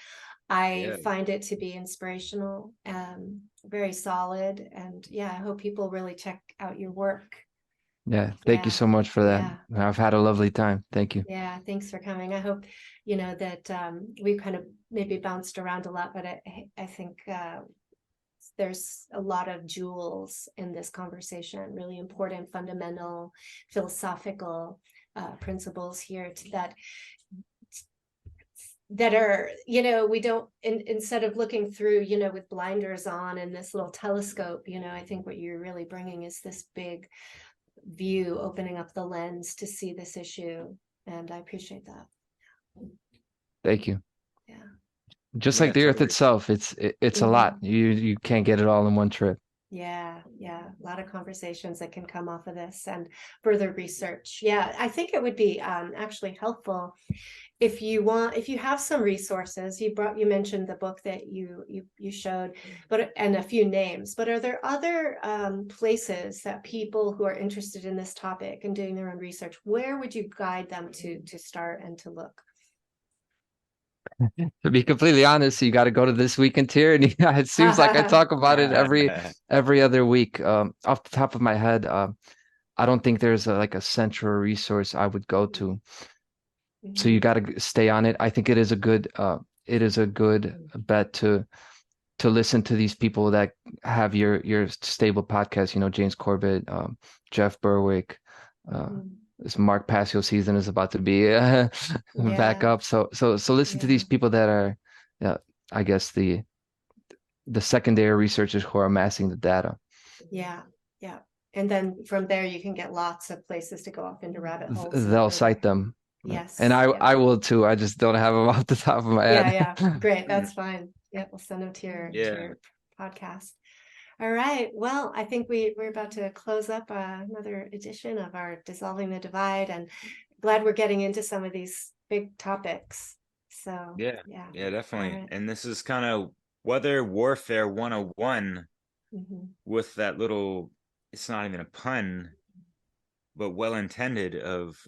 I Yeah. find it to be inspirational, very solid. And yeah, I hope people really check out your work. Yeah, thank you Yeah. so much for that. Yeah. I've had a lovely time. Thank you. Yeah, thanks for coming. I hope, that we kind of maybe bounced around a lot, but I think there's a lot of jewels in this conversation, really important, fundamental, philosophical principles here that are, we don't, instead of looking through, with blinders on and this little telescope, I think what you're really bringing is this big view, opening up the lens to see this issue. And I appreciate that. Thank you. Yeah. Just Yeah, like the Earth totally. itself, it's a lot. You can't get it all in one trip. Yeah, a lot of conversations that can come off of this, and further research. Yeah, I think it would be actually helpful if you have some resources. You mentioned the book that you showed, and a few names, but are there other places that people who are interested in this topic and doing their own research, where would you guide them to start and to look? To be completely honest, you got to go to This Week in Tyranny. It seems like I talk about it every other week. Off the top of my head, I don't think there's like a central resource I would go to. So you got to stay on it. I think it is a good bet to listen to these people that have your stable podcast. James Corbett, Jeff Berwick, this Mark Passio season is about to be back up. So listen to these people that are, I guess the secondary researchers who are amassing the data. Yeah. And then from there, you can get lots of places to go off into rabbit holes. They'll cite them. Yes. And I will too. I just don't have them off the top of my head. Yeah. Great. That's fine. Yeah. We'll send them to your podcast. All right. Well, I think we're about to close up another edition of our Dissolving the Divide, and glad we're getting into some of these big topics. So yeah, definitely. Right. And this is kind of Weather Warfare 101 with that little, it's not even a pun, but well intended, of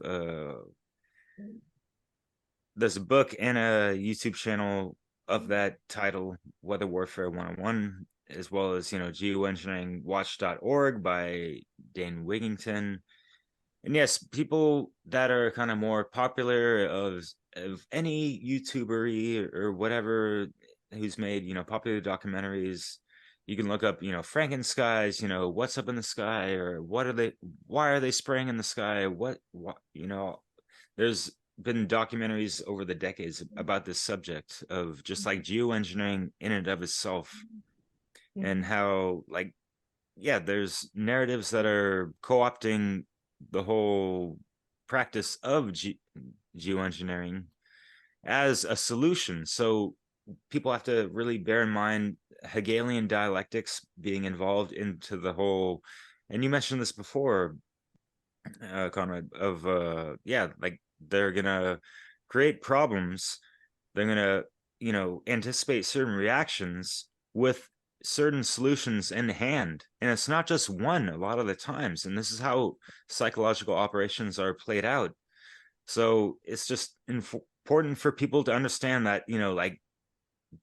there's a book and a YouTube channel of that title, Weather Warfare 101, as well as, geoengineeringwatch.org by Dane Wigington. And yes, people that are kind of more popular of any YouTuber or whatever who's made, popular documentaries. You can look up, Frankenskies, what's up in the sky, or why are they spraying in the sky? What, there's been documentaries over the decades about this subject of just like geoengineering in and of itself, and how, like, there's narratives that are co-opting the whole practice of geoengineering as a solution. So people have to really bear in mind Hegelian dialectics being involved into the whole, and you mentioned this before, Conrad, of like they're gonna create problems, they're gonna anticipate certain reactions with certain solutions in hand, and it's not just one a lot of the times, and this is how psychological operations are played out. So it's just important for people to understand that, like,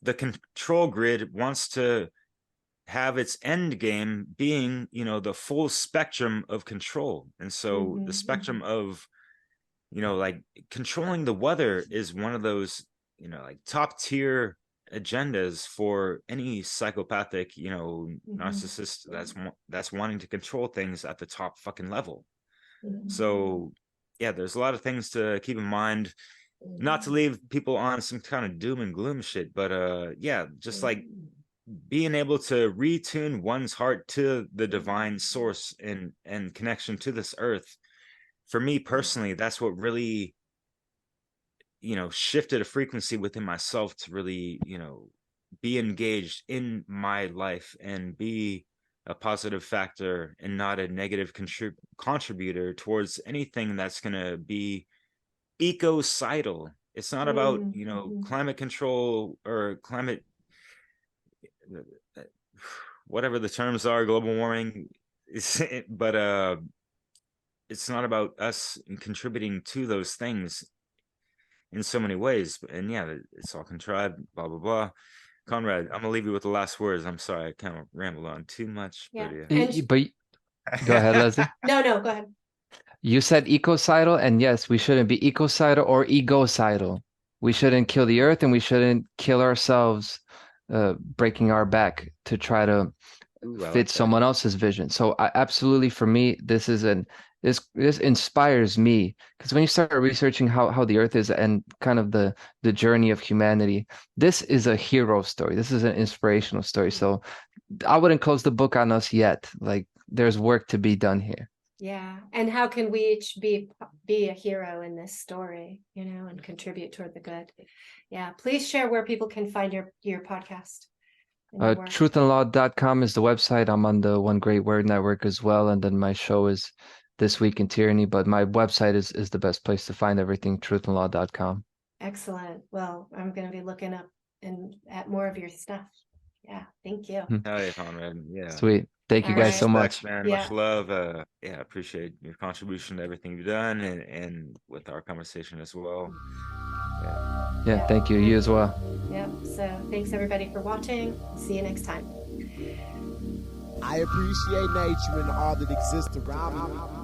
the control grid wants to have its end game being, the full spectrum of control. And so the spectrum of, like, controlling the weather is one of those, like, top tier agendas for any psychopathic, narcissist that's wanting to control things at the top fucking level. So there's a lot of things to keep in mind, not to leave people on some kind of doom and gloom shit, but just like being able to retune one's heart to the divine source and connection to this earth. For me personally, that's what really, shifted a frequency within myself to really, be engaged in my life and be a positive factor and not a negative contributor towards anything that's going to be ecocidal. It's not about, Mhm. climate control or climate, whatever the terms are, global warming. But it's not about us contributing to those things in so many ways. And yeah, it's all contrived, blah, blah, blah. Conrad, I'm gonna leave you with the last words. I'm sorry, I kind of rambled on too much, Yeah. but yeah. And But go ahead, Leslie. no, go ahead. You said ecocidal, and yes, we shouldn't be ecocidal or egocidal. We shouldn't kill the earth, and we shouldn't kill ourselves, breaking our back to try to Ooh, I fit like that. someone else's vision. So I absolutely, for me, this inspires me, because when you start researching how the earth is and kind of the journey of humanity, this is a hero story. This is an inspirational story. So I wouldn't close the book on us yet. Like, there's work to be done here. Yeah. And how can we each be a hero in this story, and contribute toward the good? Yeah. Please share where people can find your podcast. Truthandlaw.com is the website. I'm on the One Great Word Network as well. And then my show is This Week in Tyranny, but my website is the best place to find everything, truthandlaw.com. Excellent. Well, I'm going to be looking up at more of your stuff. Yeah. Thank you. Hell yeah, Conrad. Yeah. Sweet. Thank you All guys right. so much. Man. Yeah. Much love. Yeah, appreciate your contribution to everything you've done and with our conversation as well. Yeah, thank you. You as well. Yep. So thanks everybody for watching. See you next time. I appreciate nature and all that exists around me.